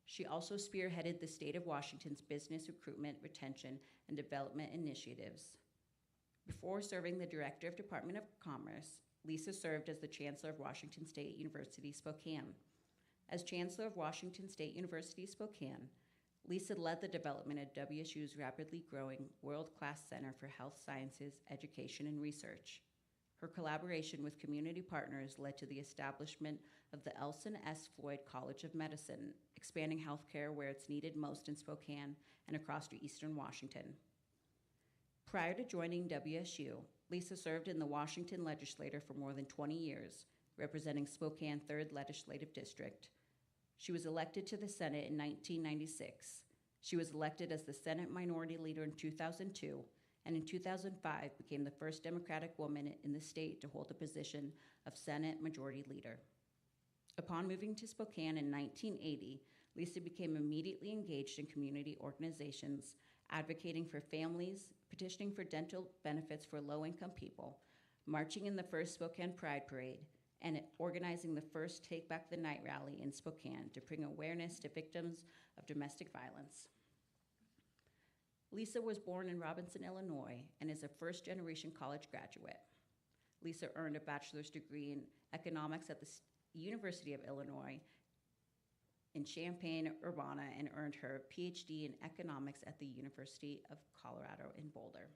She also spearheaded the state of Washington's business recruitment, retention, and development initiatives. Before serving the director of Department of Commerce, Lisa served as the chancellor of Washington State University, Spokane. As chancellor of Washington State University, Spokane, Lisa led the development of WSU's rapidly growing world-class Center for Health Sciences, Education, and Research. Her collaboration with community partners led to the establishment of the Elson S. Floyd College of Medicine, expanding healthcare where it's needed most in Spokane and across eastern Washington. Prior to joining WSU, Lisa served in the Washington legislature for more than 20 years, representing Spokane 3rd Legislative District. She was elected to the Senate in 1996. She was elected as the Senate Minority Leader in 2002, and in 2005 became the first Democratic woman in the state to hold the position of Senate Majority Leader. Upon moving to Spokane in 1980, Lisa became immediately engaged in community organizations, advocating for families, petitioning for dental benefits for low-income people, marching in the first Spokane Pride Parade, and organizing the first Take Back the Night rally in Spokane to bring awareness to victims of domestic violence. Lisa was born in Robinson, Illinois, and is a first-generation college graduate. Lisa earned a bachelor's degree in economics at the University of Illinois in Champaign-Urbana and earned her PhD in economics at the University of Colorado in Boulder.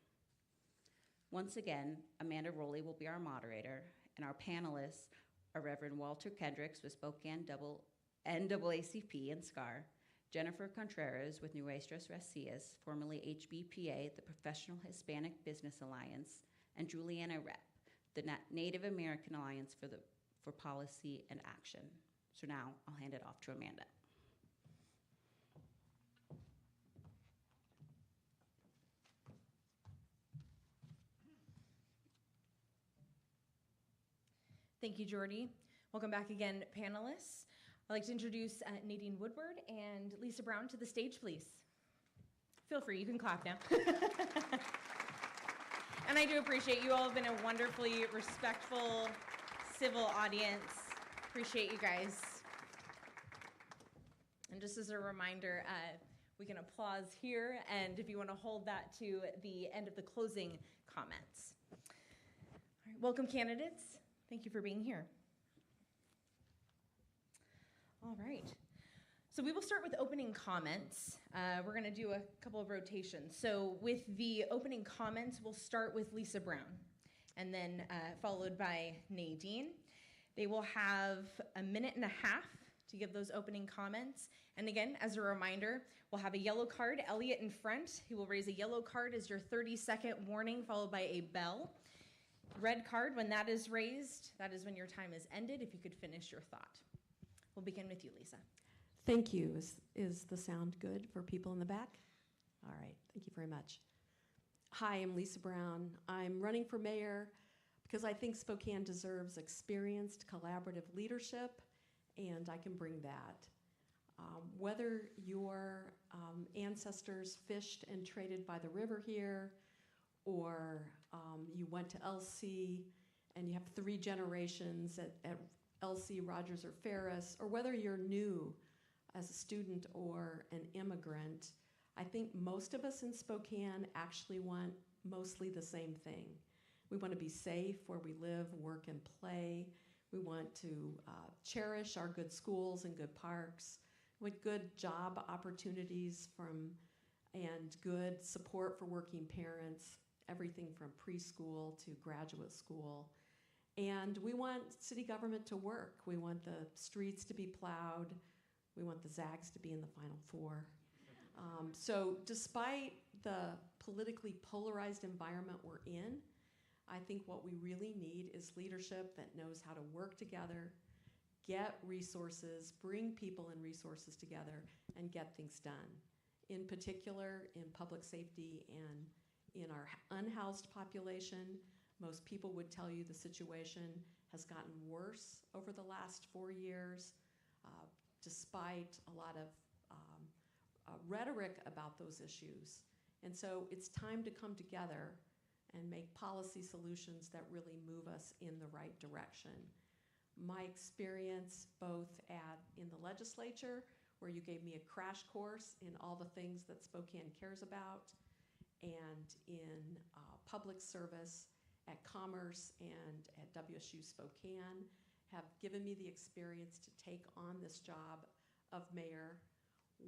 Once again, Amanda Rowley will be our moderator, and our panelists are Reverend Walter Kendricks with Spokane NAACP and SCAR, Jennifer Contreras with Nuestras Racias, formerly HBPA, the Professional Hispanic Business Alliance, and Juliana Rep, the Native American Alliance for Policy and Action. So now I'll hand it off to Amanda. Thank you, Jordy. Welcome back again, panelists. I'd like to introduce Nadine Woodward and Lisa Brown to the stage, please. Feel free, you can clap now. And I do appreciate you all have been a wonderfully respectful, civil audience. Appreciate you guys. And just as a reminder, we can applause here, and if you want to hold that to the end of the closing comments. All right, welcome, candidates. Thank you for being here. All right. So we will start with opening comments. We're going to do a couple of rotations. So with the opening comments, we'll start with Lisa Brown, and then followed by Nadine. They will have a minute and a half to give those opening comments. And again, as a reminder, we'll have a yellow card. Elliot in front, he will raise a yellow card as your 30-second warning, followed by a bell. Red card, when that is raised, that is when your time is ended, if you could finish your thought. We'll begin with you, Lisa. Thank you. Is the sound good for people in the back? All right, thank you very much. Hi, I'm Lisa Brown. I'm running for mayor because I think Spokane deserves experienced collaborative leadership, and I can bring that. Whether your ancestors fished and traded by the river here, or you went to LC and you have 3 generations at LC, Rogers, or Ferris, or whether you're new as a student or an immigrant, I think most of us in Spokane actually want mostly the same thing. We want to be safe where we live, work, and play. We want to cherish our good schools and good parks, with good job opportunities and good support for working parents, everything from preschool to graduate school. And we want city government to work. We want the streets to be plowed. We want the Zags to be in the Final Four. So despite the politically polarized environment we're in, I think what we really need is leadership that knows how to work together, get resources, bring people and resources together, and get things done. In particular, in public safety and in our unhoused population, most people would tell you the situation has gotten worse over the last 4 years, despite a lot of rhetoric about those issues. And so it's time to come together and make policy solutions that really move us in the right direction. My experience both in the legislature, where you gave me a crash course in all the things that Spokane cares about, and in public service at Commerce and at WSU Spokane, have given me the experience to take on this job of mayor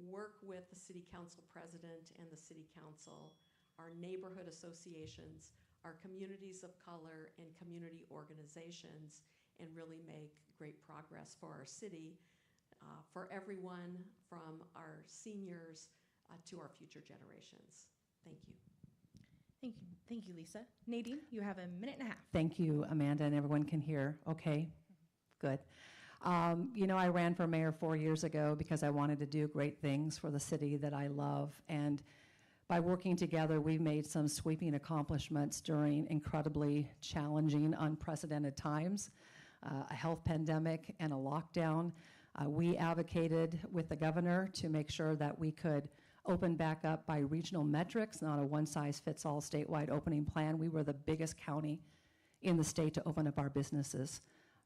work with the city council president and the city council, our neighborhood associations, our communities of color, and community organizations, and really make great progress for our city, for everyone from our seniors to our future generations. Thank you. Thank you. Thank you, Lisa. Nadine, you have a minute and a half. Thank you, Amanda, and everyone can hear. Okay, good. You know, I ran for mayor 4 years ago because I wanted to do great things for the city that I love. And by working together, we've made some sweeping accomplishments during incredibly challenging, unprecedented times, a health pandemic and a lockdown. We advocated with the governor to make sure that we could open back up by regional metrics, not a one-size-fits-all statewide opening plan. We were the biggest county in the state to open up our businesses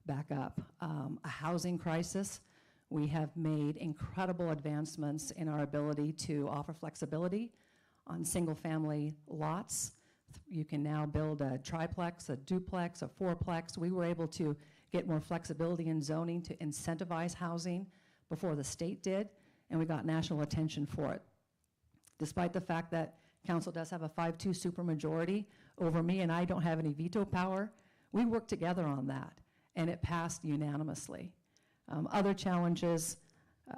back up. A housing crisis. We have made incredible advancements in our ability to offer flexibility on single-family lots. You can now build a triplex, a duplex, a fourplex. We were able to get more flexibility in zoning to incentivize housing before the state did, and we got national attention for it. Despite the fact that council does have a 5-2 supermajority over me and I don't have any veto power, we worked together on that, and it passed unanimously. Other challenges,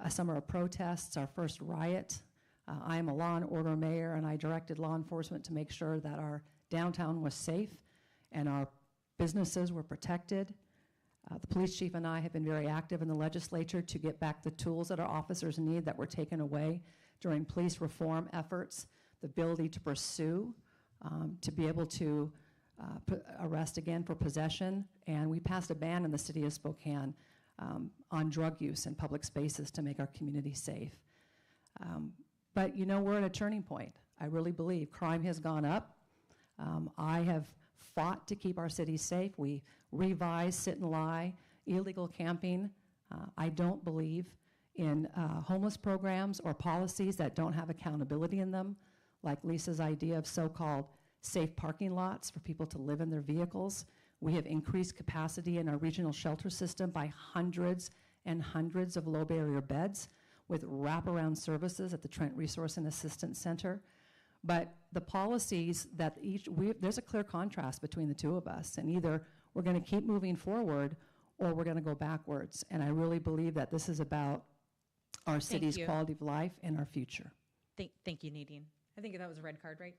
summer of protests, our first riot. I am a law and order mayor, and I directed law enforcement to make sure that our downtown was safe and our businesses were protected. The police chief and I have been very active in the legislature to get back the tools that our officers need that were taken away during police reform efforts, the ability to pursue, to be able to arrest again for possession. And we passed a ban in the city of Spokane on drug use in public spaces to make our community safe. But you know, we're at a turning point. I really believe crime has gone up. I have fought to keep our city safe. We revised sit and lie, illegal camping. I don't believe in homeless programs or policies that don't have accountability in them, like Lisa's idea of so-called safe parking lots for people to live in their vehicles. We have increased capacity in our regional shelter system by hundreds and hundreds of low barrier beds with wraparound services at the Trent Resource and Assistance Center. But the policies that there's a clear contrast between the two of us, and either we're going to keep moving forward or we're going to go backwards. And I really believe that this is about our city's quality of life and our future. Thank you, Nadine. I think that was a red card, right?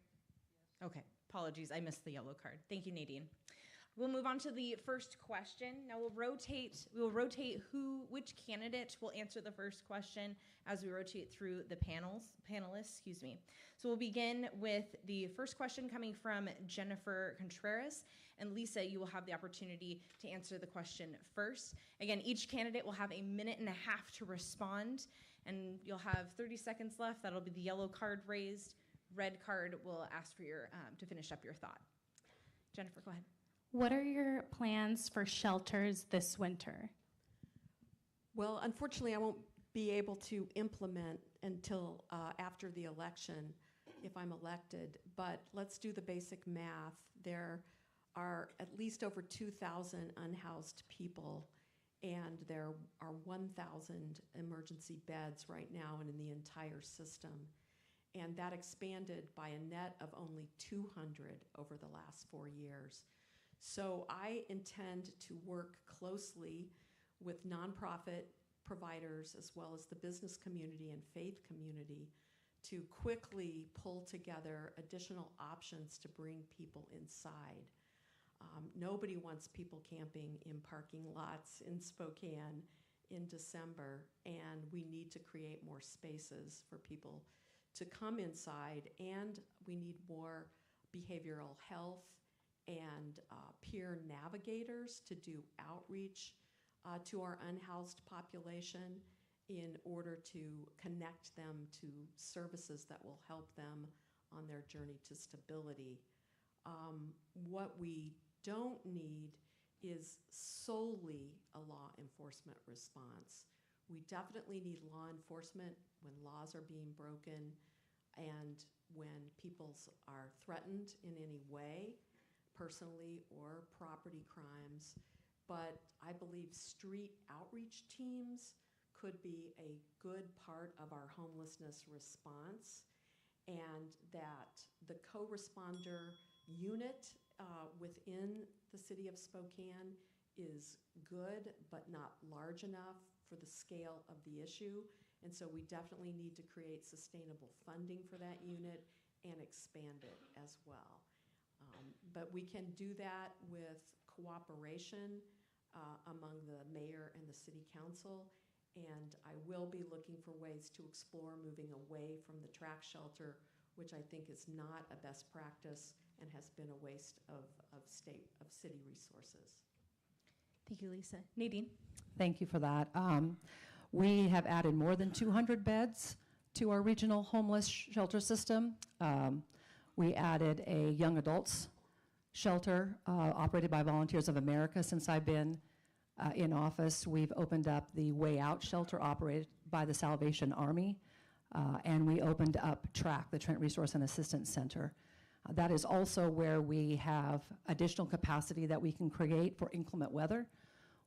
Okay, apologies, I missed the yellow card. Thank you, Nadine. We'll move on to the first question. Now we'll rotate which candidate will answer the first question as we rotate through the panelists, excuse me. So we'll begin with the first question coming from Jennifer Contreras. And Lisa, you will have the opportunity to answer the question first. Again, each candidate will have a minute and a half to respond, and you'll have 30 seconds left. That'll be the yellow card raised. Red card will ask for your to finish up your thought. Jennifer, go ahead. What are your plans for shelters this winter? Well, unfortunately, I won't be able to implement until after the election if I'm elected, but let's do the basic math. There are at least over 2,000 unhoused people, and there are 1,000 emergency beds right now and in the entire system. And that expanded by a net of only 200 over the last 4 years. So I intend to work closely with nonprofit providers as well as the business community and faith community to quickly pull together additional options to bring people inside. Nobody wants people camping in parking lots in Spokane in December, and we need to create more spaces for people to come inside, and we need more behavioral health and peer navigators to do outreach to our unhoused population in order to connect them to services that will help them on their journey to stability. What we don't need is solely a law enforcement response. We definitely need law enforcement when laws are being broken and when people are threatened in any way, personally or property crimes. But I believe street outreach teams could be a good part of our homelessness response, and that the co-responder unit within the city of Spokane is good but not large enough for the scale of the issue. And so we definitely need to create sustainable funding for that unit and expand it as well. But we can do that with cooperation among the mayor and the city council. And I will be looking for ways to explore moving away from the track shelter, which I think is not a best practice and has been a waste of city resources. Thank you, Lisa. Nadine? Thank you for that. We have added more than 200 beds to our regional homeless shelter system. We added a young adults shelter operated by Volunteers of America since I've been in office. We've opened up the Way Out shelter operated by the Salvation Army, and we opened up TRAC, the Trent Resource and Assistance Center. That is also where we have additional capacity that we can create for inclement weather,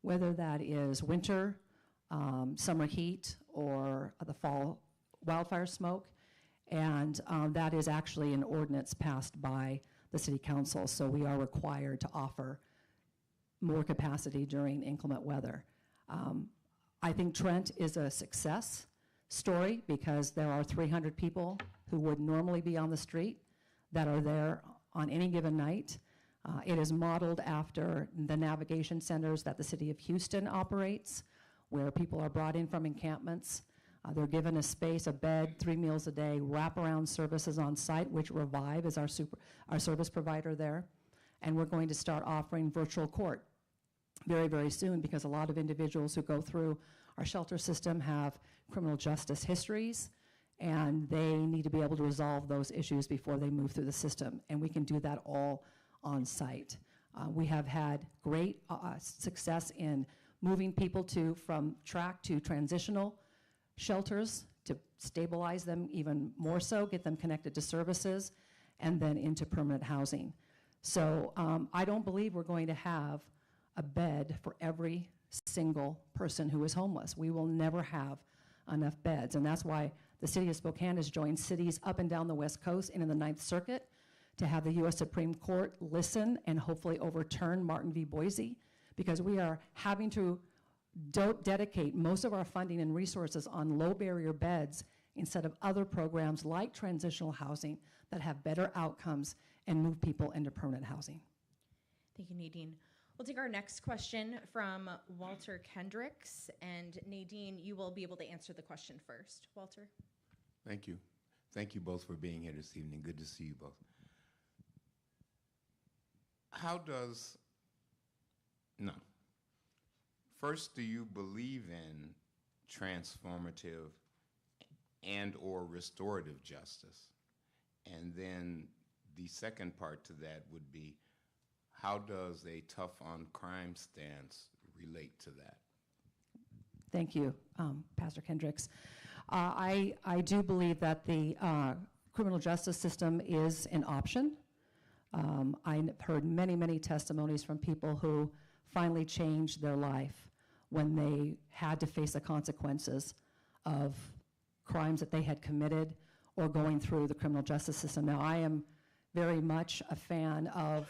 whether that is winter, summer heat, or the fall wildfire smoke. And that is actually an ordinance passed by the City Council, so we are required to offer more capacity during inclement weather. I think Trent is a success story because there are 300 people who would normally be on the street that are there on any given night. It is modeled after the navigation centers that the City of Houston operates, where people are brought in from encampments. They're given a space, a bed, 3 meals a day, wraparound services on site, which Revive is our service provider there. And we're going to start offering virtual court very, very soon, because a lot of individuals who go through our shelter system have criminal justice histories, and they need to be able to resolve those issues before they move through the system. And we can do that all on site. We have had great success in moving people from track to transitional shelters to stabilize them even more so, get them connected to services, and then into permanent housing. So I don't believe we're going to have a bed for every single person who is homeless. We will never have enough beds, and that's why the City of Spokane has joined cities up and down the West Coast and in the Ninth Circuit to have the U.S. Supreme Court listen and hopefully overturn Martin v. Boise, because we are having to dedicate most of our funding and resources on low barrier beds instead of other programs like transitional housing that have better outcomes and move people into permanent housing. Thank you, Nadine. We'll take our next question from Walter Kendricks, and Nadine, you will be able to answer the question first. Walter? Thank you. Thank you both for being here this evening. Good to see you both. First, do you believe in transformative and or restorative justice? And then the second part to that would be, how does a tough on crime stance relate to that? Thank you, Pastor Kendricks. I do believe that the criminal justice system is an option. I've heard many, many testimonies from people who finally changed their life when they had to face the consequences of crimes that they had committed or going through the criminal justice system. Now, I am very much a fan of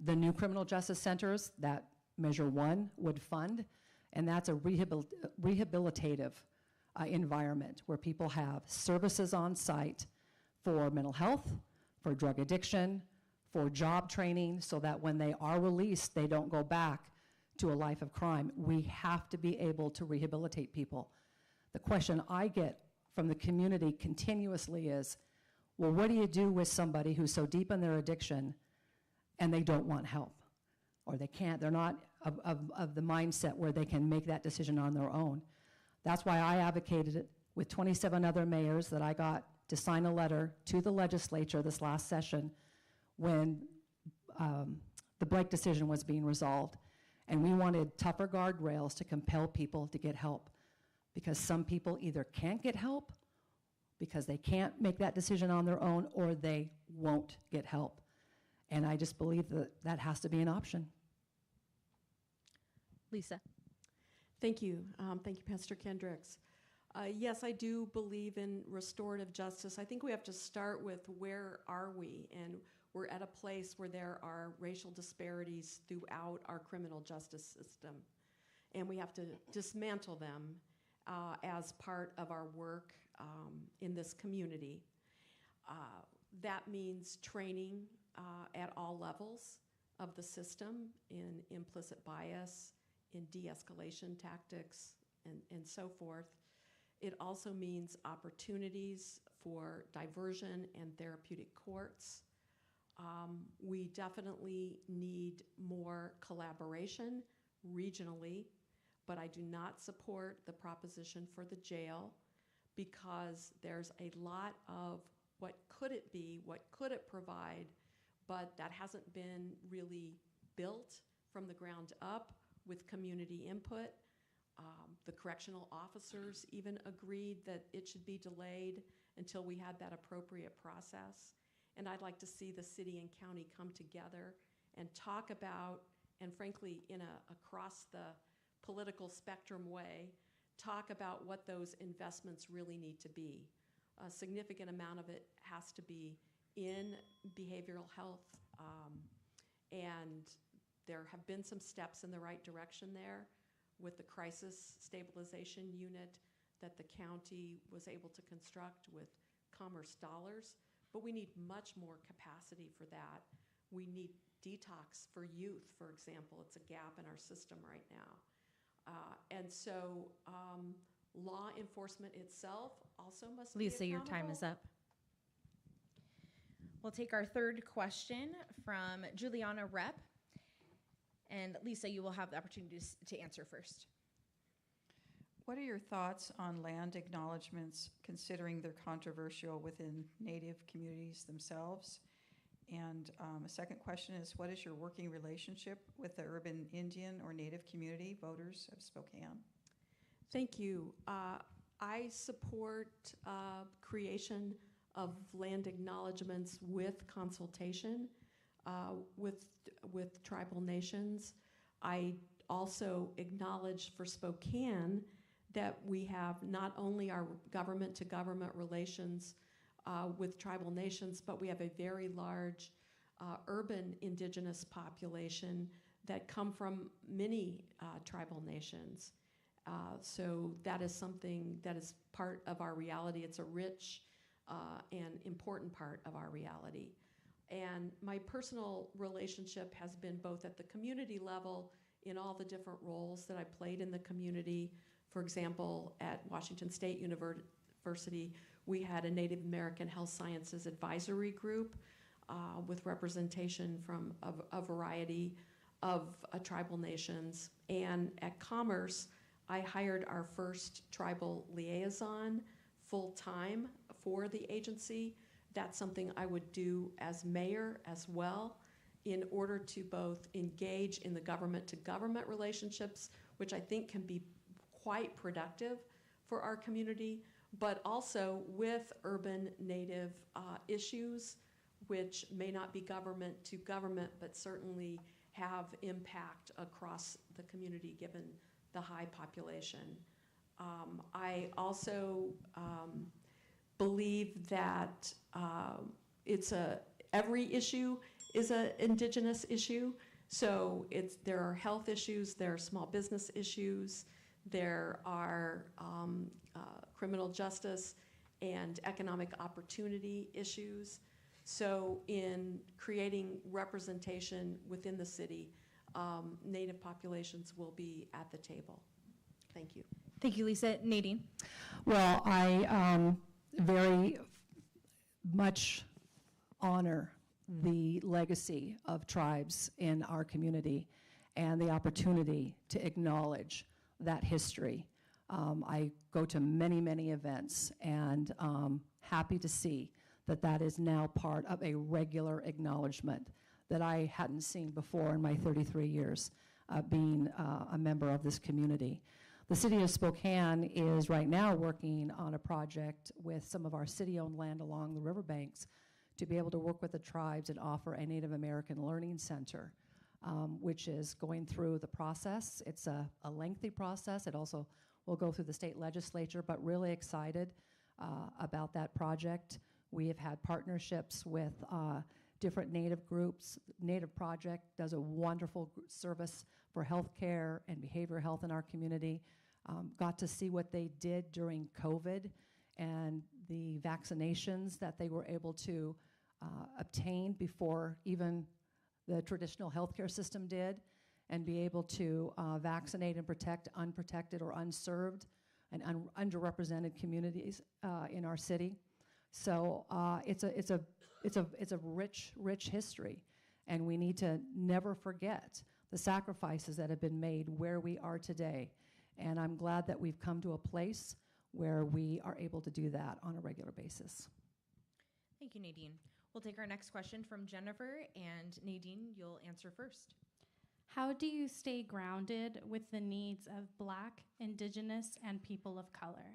the new criminal justice centers that Measure 1 would fund, and that's a rehabilitative environment where people have services on site for mental health, for drug addiction, for job training, so that when they are released, they don't go back to a life of crime. We have to be able to rehabilitate people. The question I get from the community continuously is, well, what do you do with somebody who's so deep in their addiction and they don't want help, or they can't, they're not of the mindset where they can make that decision on their own? That's why I advocated it with 27 other mayors that I got to sign a letter to the legislature this last session when the Blake decision was being resolved. And we wanted tougher guardrails to compel people to get help, because some people either can't get help because they can't make that decision on their own, or they won't get help. And I just believe that that has to be an option. Lisa? Thank you. Thank you, Pastor Kendricks. Yes, I do believe in restorative justice. I think we have to start with where are we? And we're at a place where there are racial disparities throughout our criminal justice system. And we have to dismantle them as part of our work in this community. That means training at all levels of the system in implicit bias, in de-escalation tactics, and so forth. It also means opportunities for diversion and therapeutic courts. We definitely need more collaboration regionally, but I do not support the proposition for the jail because there's a lot of what could it be, what could it provide, but that hasn't been really built from the ground up with community input. The correctional officers even agreed that it should be delayed until we had that appropriate process. And I'd like to see the city and county come together and talk about, and frankly, in a across the political spectrum way, talk about what those investments really need to be. A significant amount of it has to be in behavioral health, and there have been some steps in the right direction there with the crisis stabilization unit that the county was able to construct with commerce dollars, but we need much more capacity for that. We need detox for youth, for example. It's a gap in our system right now. And so law enforcement itself also must be Lisa, your time accountable. is up. We'll take our third question from Juliana Rep. And Lisa, you will have the opportunity to answer first. What are your thoughts on land acknowledgements, considering they're controversial within Native communities themselves? And a second question is, what is your working relationship with the urban Indian or Native community voters of Spokane? Thank you. I support creation of land acknowledgements with consultation with tribal nations. I also acknowledge for Spokane that we have not only our government-to-government relations with tribal nations, but we have a very large urban indigenous population that come from many tribal nations. So that is something that is part of our reality. It's a rich and important part of our reality. And my personal relationship has been both at the community level in all the different roles that I played in the community. For example, at Washington State University, we had a Native American Health Sciences Advisory Group with representation from a variety of tribal nations. And at Commerce, I hired our first tribal liaison full-time for the agency. That's something I would do as mayor as well in order to both engage in the government-to-government relationships, which I think can be quite productive for our community, but also with urban Native issues, which may not be government to government, but certainly have impact across the community given the high population. I also believe that every issue is an indigenous issue. So there are health issues, there are small business issues, there are criminal justice and economic opportunity issues. So in creating representation within the city, Native populations will be at the table. Thank you. Thank you, Lisa. Nadine. Well, I very much honor the legacy of tribes in our community and the opportunity to acknowledge that history. I go to many, many events, and happy to see that that is now part of a regular acknowledgement that I hadn't seen before in my 33 years being a member of this community. The city of Spokane is right now working on a project with some of our city-owned land along the riverbanks to be able to work with the tribes and offer a Native American Learning Center which is going through the process. It's a lengthy process. It also will go through the state legislature, but really excited about that project. We have had partnerships with different Native groups. Native Project does a wonderful service for healthcare and behavioral health in our community. Got to see what they did during COVID and the vaccinations that they were able to obtain before even the traditional healthcare system did, and be able to vaccinate and protect unprotected or unserved and underrepresented communities in our city. So it's a rich history, and we need to never forget the sacrifices that have been made where we are today. And I'm glad that we've come to a place where we are able to do that on a regular basis. Thank you, Nadine. We'll take our next question from Jennifer, and Nadine, you'll answer first. How do you stay grounded with the needs of Black, Indigenous, and people of color?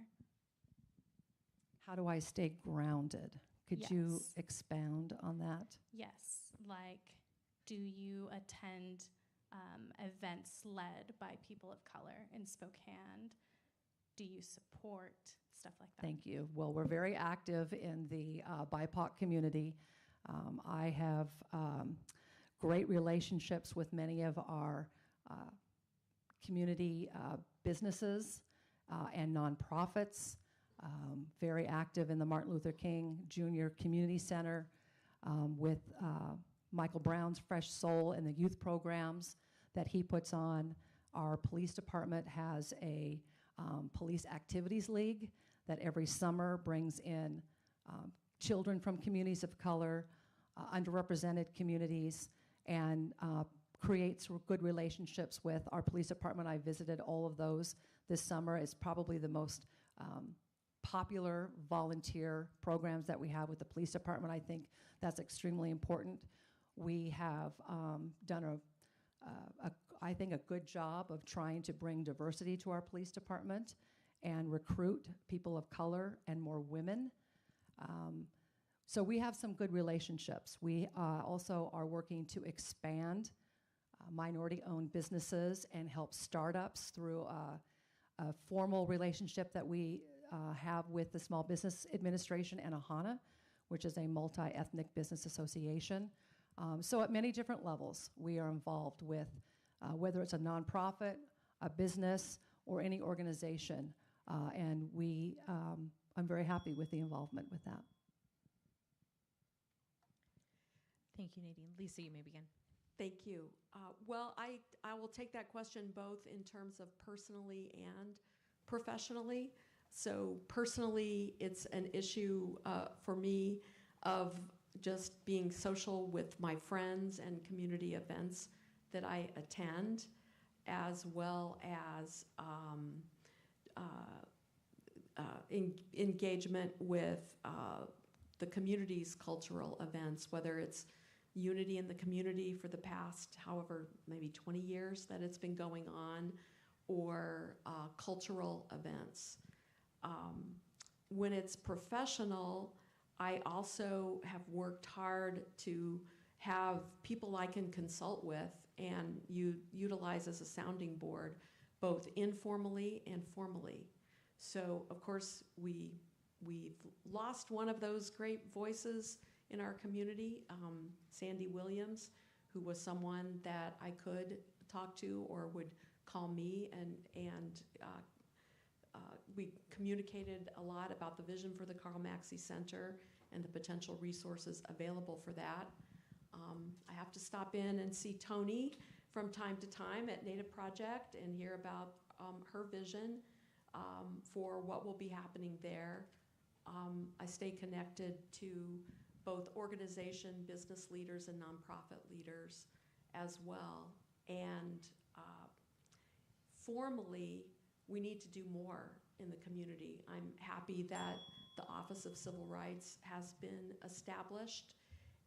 How do I stay grounded? Could you Yes. expound on that? Yes, like, do you attend events led by people of color in Spokane? Do you support stuff like that? Thank you. Well, we're very active in the BIPOC community. I have great relationships with many of our community businesses and nonprofits. Very active in the Martin Luther King Jr. Community Center with Michael Brown's Fresh Soul and the youth programs that he puts on. Our police department has a Police Activities League that every summer brings in children from communities of color, underrepresented communities, and creates good relationships with our police department. I visited all of those this summer. It's probably the most popular volunteer programs that we have with the police department. I think that's extremely important. We have done I think a good job of trying to bring diversity to our police department and recruit people of color and more women. So we have some good relationships. We also are working to expand minority-owned businesses and help startups through a formal relationship that we have with the Small Business Administration and AHANA, which is a multi-ethnic business association. So at many different levels, we are involved with whether it's a nonprofit, a business, or any organization. And I'm very happy with the involvement with that. Thank you, Nadine. Lisa, you may begin. Thank you. Well, I will take that question both in terms of personally and professionally. So personally, it's an issue for me of just being social with my friends and community events that I attend, as well as engagement with the community's cultural events, whether it's Unity in the community for the past, however, maybe 20 years that it's been going on, or cultural events. When it's professional, I also have worked hard to have people I can consult with and utilize as a sounding board, both informally and formally. So, of course, we've lost one of those great voices in our community, Sandy Williams, who was someone that I could talk to or would call me, and we communicated a lot about the vision for the Carl Maxey Center and the potential resources available for that. I have to stop in and see Tony from time to time at Native Project and hear about her vision for what will be happening there. I stay connected to both organization, business leaders, and nonprofit leaders as well. And formally, we need to do more in the community. I'm happy that the Office of Civil Rights has been established,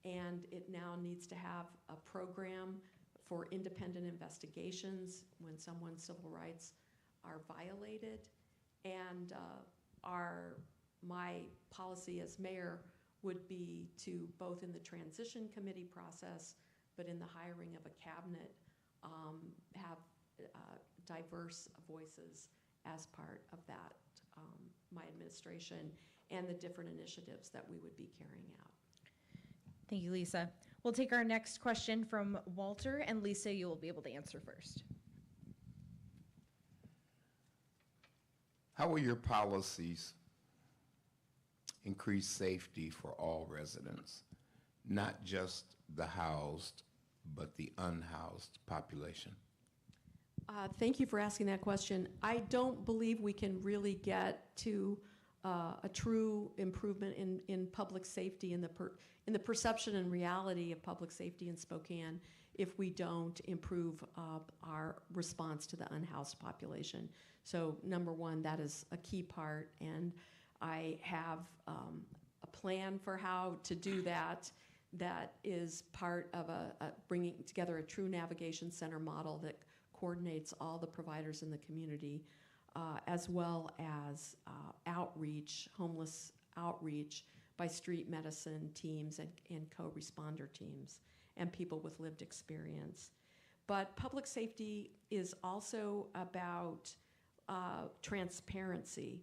and it now needs to have a program for independent investigations when someone's civil rights are violated. And my policy as mayor would be to, both in the transition committee process, but in the hiring of a cabinet, have diverse voices as part of that, my administration, and the different initiatives that we would be carrying out. Thank you, Lisa. We'll take our next question from Walter, and Lisa, you will be able to answer first. How will your policies increase safety for all residents, not just the housed, but the unhoused population? Thank you for asking that question. I don't believe we can really get to a true improvement in public safety, in the perception and reality of public safety in Spokane, if we don't improve our response to the unhoused population. So number one, that is a key part, and I have a plan for how to do that. That is part of bringing together a true navigation center model that coordinates all the providers in the community, as well as outreach, homeless outreach by street medicine teams and co-responder teams and people with lived experience. But public safety is also about transparency.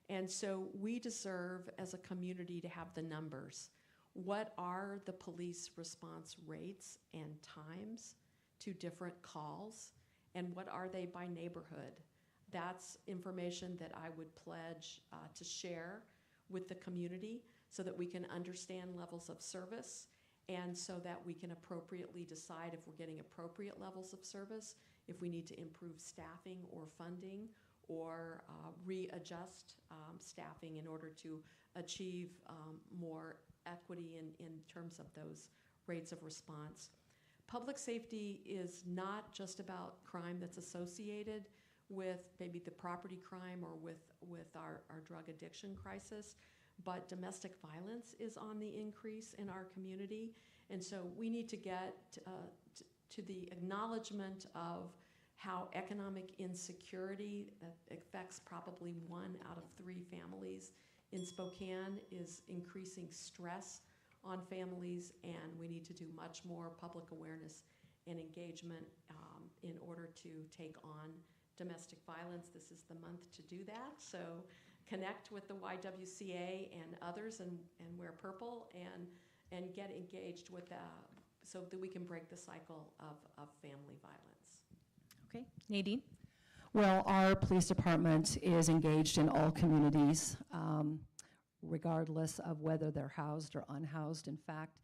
And so we deserve as a community to have the numbers. What are the police response rates and times to different calls? And what are they by neighborhood? That's information that I would pledge to share with the community so that we can understand levels of service and so that we can appropriately decide if we're getting appropriate levels of service, if we need to improve staffing or funding or readjust staffing in order to achieve more equity in terms of those rates of response. Public safety is not just about crime that's associated with maybe the property crime or with our drug addiction crisis, but domestic violence is on the increase in our community. And so we need to get to the acknowledgement of how economic insecurity that affects probably 1 out of 3 families in Spokane is increasing stress on families, and we need to do much more public awareness and engagement in order to take on domestic violence. This is the month to do that, so connect with the YWCA and others and wear purple and get engaged with so that we can break the cycle of family violence. Okay, Nadine? Well, our police department is engaged in all communities, regardless of whether they're housed or unhoused. In fact,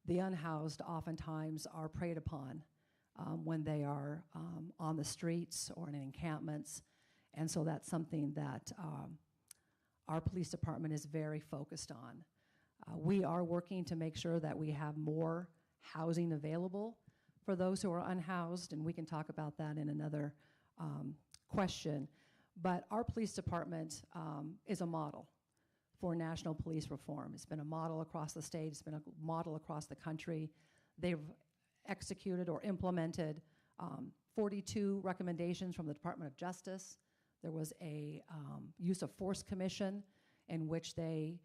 the unhoused oftentimes are preyed upon when they are on the streets or in encampments. And so that's something that our police department is very focused on. We are working to make sure that we have more housing available for those who are unhoused, and we can talk about that in another question. But our police department is a model for national police reform. It's been a model across the state. It's been a model across the country. They've executed or implemented 42 recommendations from the Department of Justice. There was a use of force commission in which they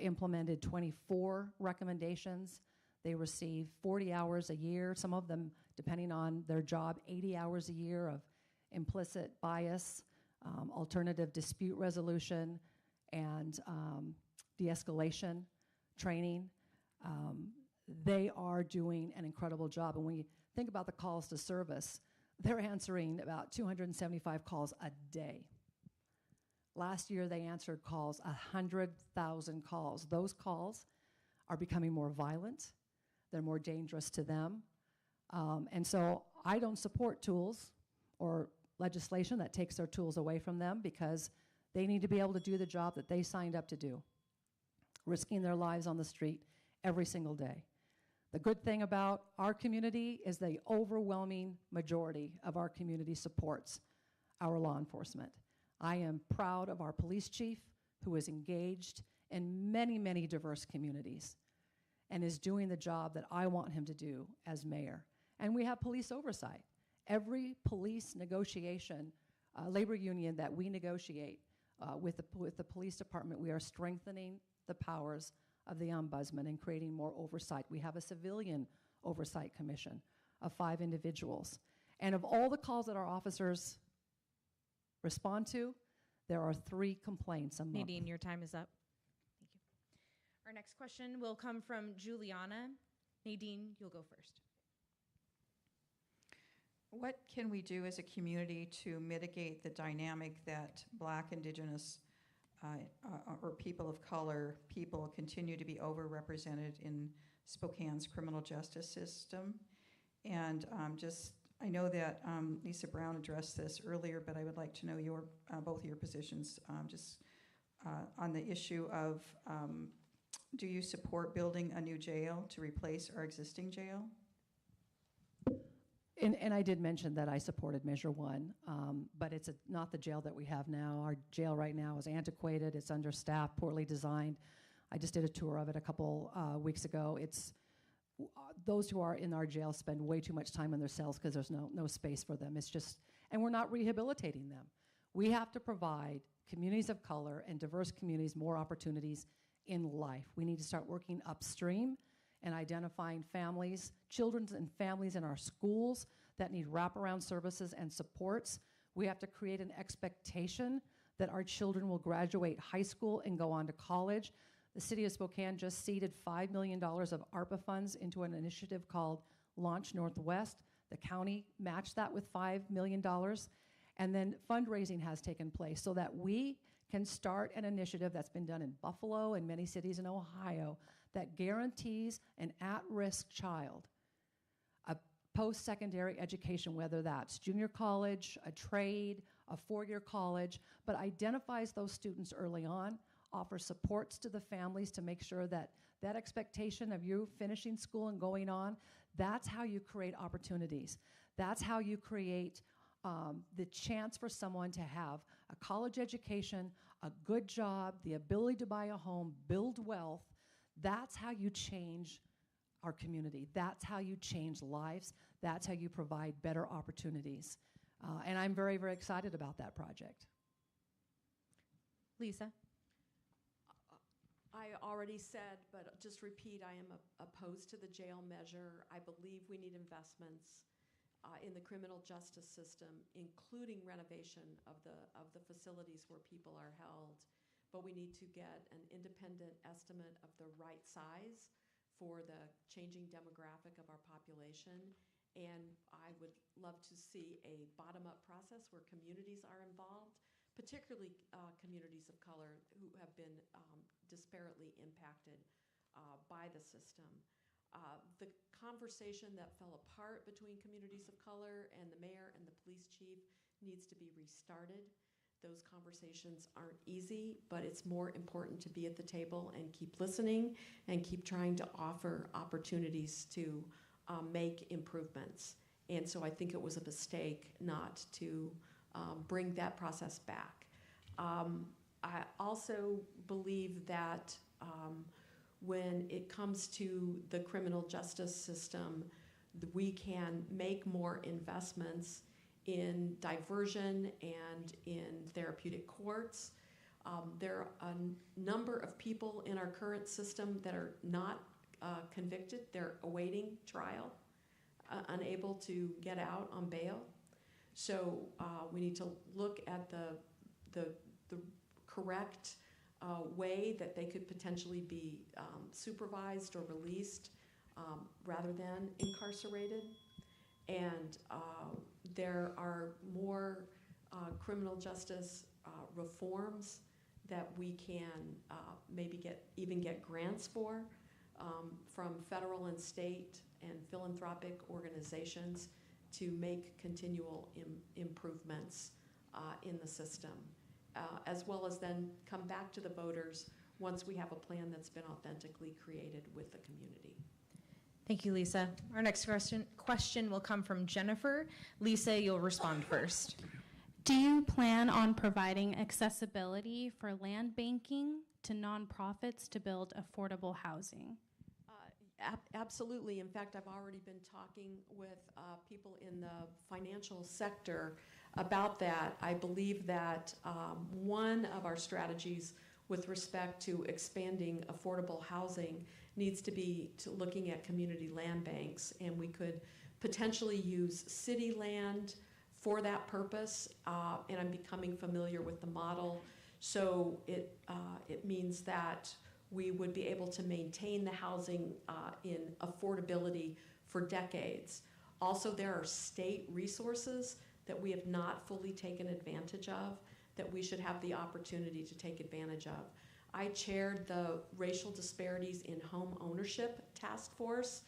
implemented 24 recommendations. They receive 40 hours a year, some of them, depending on their job, 80 hours a year of implicit bias, alternative dispute resolution, and de-escalation training. They are doing an incredible job. And when you think about the calls to service, they're answering about 275 calls a day. Last year, they answered 100,000 calls. Those calls are becoming more violent. They're more dangerous to them. And so I don't support tools or legislation that takes their tools away from them, because they need to be able to do the job that they signed up to do, risking their lives on the street every single day. The good thing about our community is the overwhelming majority of our community supports our law enforcement. I am proud of our police chief, who is engaged in many, many diverse communities and is doing the job that I want him to do as mayor. And we have police oversight. Every police negotiation, labor union that we negotiate with the police department, we are strengthening the powers of the ombudsman and creating more oversight. We have a civilian Oversight Commission of 5 individuals. And of all the calls that our officers respond to, there are 3 complaints a month. Nadine, your time is up. Thank you. Our next question will come from Juliana. Nadine, you'll go first. What can we do as a community to mitigate the dynamic that Black, Indigenous, or people of color people continue to be overrepresented in Spokane's criminal justice system? And I know that Lisa Brown addressed this earlier, but I would like to know your both of your positions on the issue of do you support building a new jail to replace our existing jail? And I did mention that I supported Measure 1, but it's not the jail that we have now. Our jail right now is antiquated, it's understaffed, poorly designed. I just did a tour of it a couple weeks ago. Those who are in our jail spend way too much time in their cells because there's no space for them. It's just, and we're not rehabilitating them. We have to provide communities of color and diverse communities more opportunities in life. We need to start working upstream and identifying families, children and families in our schools that need wraparound services and supports. We have to create an expectation that our children will graduate high school and go on to college. The city of Spokane just seeded $5 million of ARPA funds into an initiative called Launch Northwest. The county matched that with $5 million. And then fundraising has taken place so that we can start an initiative that's been done in Buffalo and many cities in Ohio that guarantees an at-risk child a post-secondary education, whether that's junior college, a trade, a 4-year college, but identifies those students early on, offers supports to the families to make sure that that expectation of you finishing school and going on, that's how you create opportunities. That's how you create the chance for someone to have a college education, a good job, the ability to buy a home, build wealth. That's how you change our community. That's how you change lives. That's how you provide better opportunities. And I'm very, very excited about that project. Lisa? I already said, but just repeat, I am opposed to the jail measure. I believe we need investments in the criminal justice system, including renovation of the facilities where people are held. But we need to get an independent estimate of the right size for the changing demographic of our population. And I would love to see a bottom-up process where communities are involved, particularly communities of color who have been disparately impacted by the system. The conversation that fell apart between communities of color and the mayor and the police chief needs to be restarted. Those conversations aren't easy, but it's more important to be at the table and keep listening and keep trying to offer opportunities to make improvements. And so I think it was a mistake not to bring that process back. I also believe that when it comes to the criminal justice system, we can make more investments in diversion and in therapeutic courts. There are a number of people in our current system that are not convicted. They're awaiting trial, unable to get out on bail. So we need to look at the correct way that they could potentially be supervised or released rather than incarcerated. And there are more criminal justice reforms that we can maybe even get grants for from federal and state and philanthropic organizations to make continual improvements in the system, as well as then come back to the voters once we have a plan that's been authentically created with the community. Thank you, Lisa. Our next question will come from Jennifer. Lisa, you'll respond first. Do you plan on providing accessibility for land banking to nonprofits to build affordable housing? Absolutely. In fact, I've already been talking with people in the financial sector about that. I believe that one of our strategies with respect to expanding affordable housing needs to be looking at community land banks, and we could potentially use city land for that purpose, and I'm becoming familiar with the model. So it means that we would be able to maintain the housing in affordability for decades. Also, there are state resources that we have not fully taken advantage of that we should have the opportunity to take advantage of. I chaired the Racial Disparities in Home Ownership Task Force,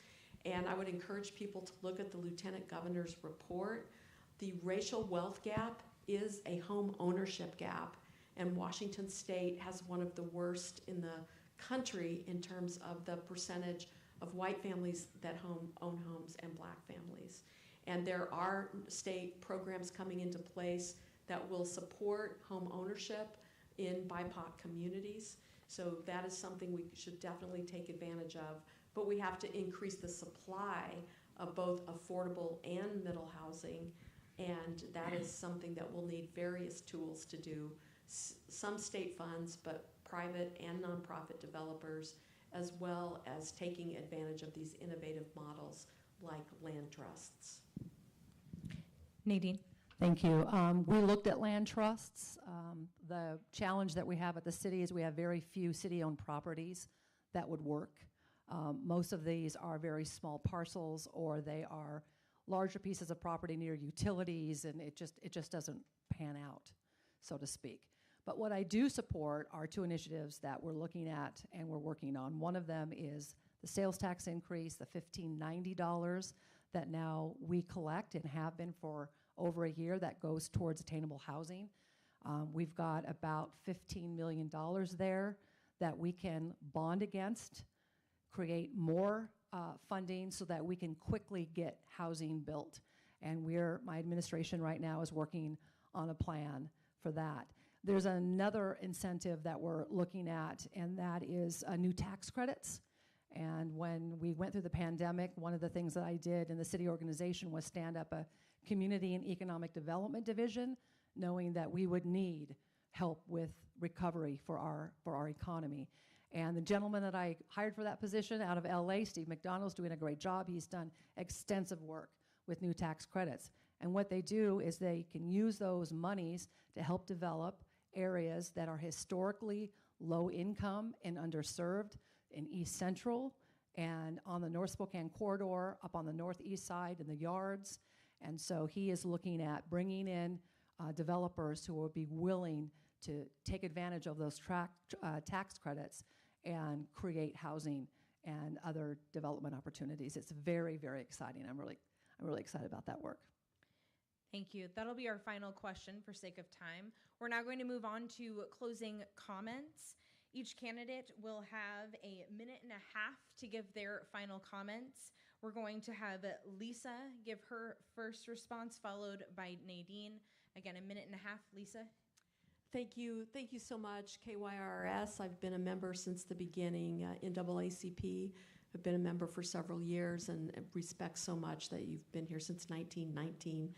and I would encourage people to look at the Lieutenant Governor's report. The racial wealth gap is a home ownership gap, and Washington State has one of the worst in the country in terms of the percentage of white families that own homes and black families. And there are state programs coming into place that will support home ownership in BIPOC communities. So that is something we should definitely take advantage of. But we have to increase the supply of both affordable and middle housing. And that is something that we'll need various tools to do. Some state funds, but private and nonprofit developers, as well as taking advantage of these innovative models like land trusts. Nadine. Thank you. We looked at land trusts. The challenge that we have at the city is we have very few city-owned properties that would work. Most of these are very small parcels, or they are larger pieces of property near utilities, and it just doesn't pan out, so to speak. But what I do support are two initiatives that we're looking at and we're working on. One of them is the sales tax increase, the $1590 that now we collect and have been for over a year that goes towards attainable housing. We've got about $15 million there that we can bond against, create more funding so that we can quickly get housing built. And my administration right now is working on a plan for that. There's another incentive that we're looking at, and that is new tax credits. And when we went through the pandemic, one of the things that I did in the city organization was stand up a community and economic development division, knowing that we would need help with recovery for our economy. And the gentleman that I hired for that position out of LA, Steve McDonald's doing a great job. He's done extensive work with new tax credits. And what they do is they can use those monies to help develop areas that are historically low income and underserved in East Central and on the North Spokane corridor, up on the northeast side in the yards. And so he is looking at bringing in developers who will be willing to take advantage of those tax credits and create housing and other development opportunities. It's very, very exciting. I'm really excited about that work. Thank you. That'll be our final question for sake of time. We're now going to move on to closing comments. Each candidate will have a minute and a half to give their final comments. We're going to have Lisa give her first response, followed by Nadine. Again, a minute and a half. Lisa? Thank you so much, KYRS. I've been a member since the beginning. NAACP, I've been a member for several years and respect so much that you've been here since 1919.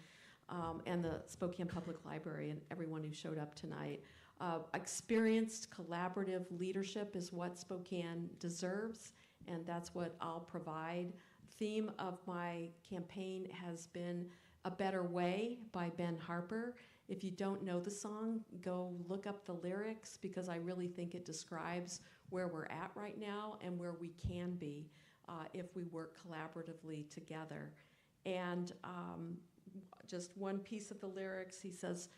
And the Spokane Public Library and everyone who showed up tonight. Experienced collaborative leadership is what Spokane deserves, and that's what I'll provide. Theme of my campaign has been A Better Way by Ben Harper. If you don't know the song, go look up the lyrics, because I really think it describes where we're at right now and where we can be if we work collaboratively together. And just one piece of the lyrics, he says,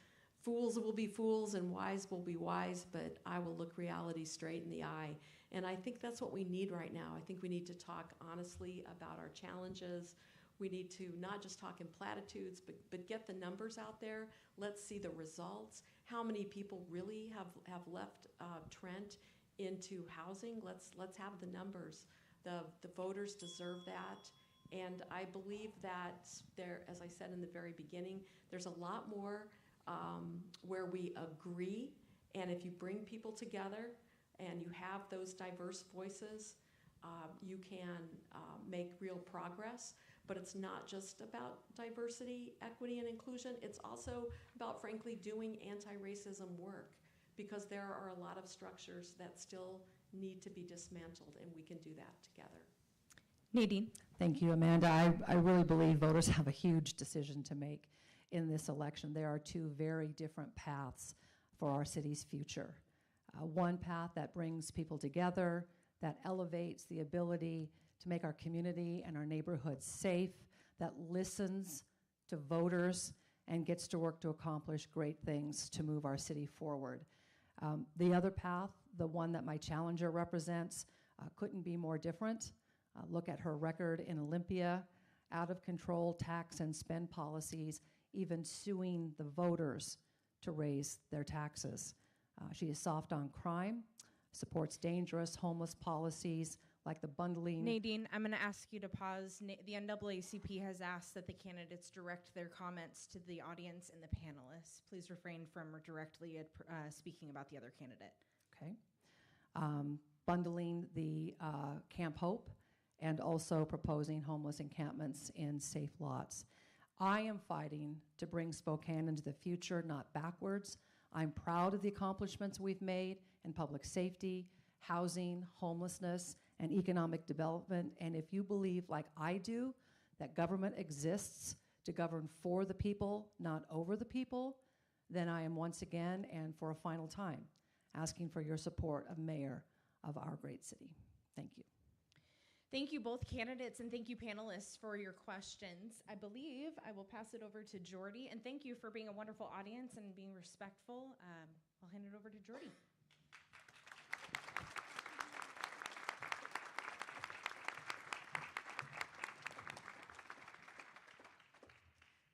"Fools will be fools and wise will be wise, but I will look reality straight in the eye." And I think that's what we need right now. I think we need to talk honestly about our challenges. We need to not just talk in platitudes, but get the numbers out there. Let's see the results. How many people really have left Trent into housing? Let's have the numbers. The voters deserve that. And I believe that there, as I said in the very beginning, there's a lot more where we agree. And if you bring people together and you have those diverse voices, you can make real progress. But it's not just about diversity, equity, and inclusion. It's also about, frankly, doing anti-racism work. because there are a lot of structures that still need to be dismantled, and we can do that together. Nadine. Thank you, Amanda. I really believe voters have a huge decision to make in this election. There are two very different paths for our city's future. One path that brings people together, that elevates the ability to make our community and our neighborhoods safe, that listens to voters and gets to work to accomplish great things to move our city forward. The other path, the one that my challenger represents, couldn't be more different. Look at her record in Olympia, out of control tax and spend policies, even suing the voters to raise their taxes. She is soft on crime, supports dangerous homeless policies like the bundling. Nadine, I'm going to ask you to pause. The NAACP has asked that the candidates direct their comments to the audience and the panelists. Please refrain from directly speaking about the other candidate. Okay. Bundling the Camp Hope and also proposing homeless encampments in safe lots. I am fighting to bring Spokane into the future, not backwards. I'm proud of the accomplishments we've made in public safety, housing, homelessness, and economic development. And if you believe, like I do, that government exists to govern for the people, not over the people, then I am once again, and for a final time, asking for your support of mayor of our great city. Thank you. Thank you, both candidates, and thank you, panelists, for your questions. I believe I will pass it over to Jordy, and thank you for being a wonderful audience and being respectful. I'll hand it over to Jordy.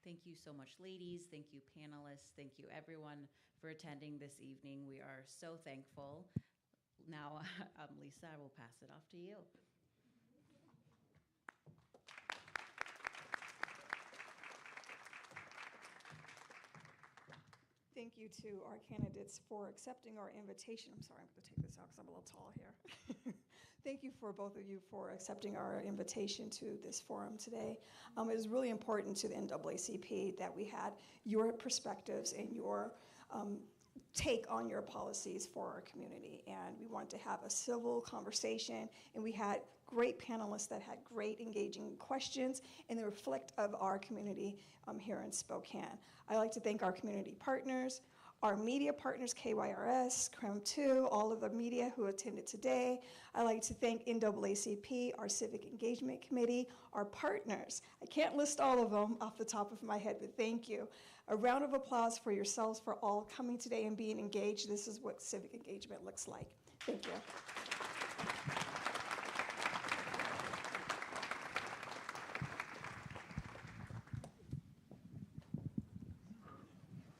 Thank you so much, ladies. Thank you, panelists. Thank you, everyone, for attending this evening. We are so thankful. Now, Lisa, I will pass it off to you. Thank you to our candidates for accepting our invitation. I'm sorry, I'm going to take this out because I'm a little tall here. Thank you for both of you for accepting our invitation to this forum today. It is really important to the NAACP that we had your perspectives and your take on your policies for our community. And we wanted to have a civil conversation, and we had great panelists that had great engaging questions, and they reflect of our community here in Spokane. I'd like to thank our community partners, our media partners, KYRS, CREM2, all of the media who attended today. I'd like to thank NAACP, our Civic Engagement Committee, our partners. I can't list all of them off the top of my head, but thank you. A round of applause for yourselves for all coming today and being engaged. This is what civic engagement looks like. Thank you.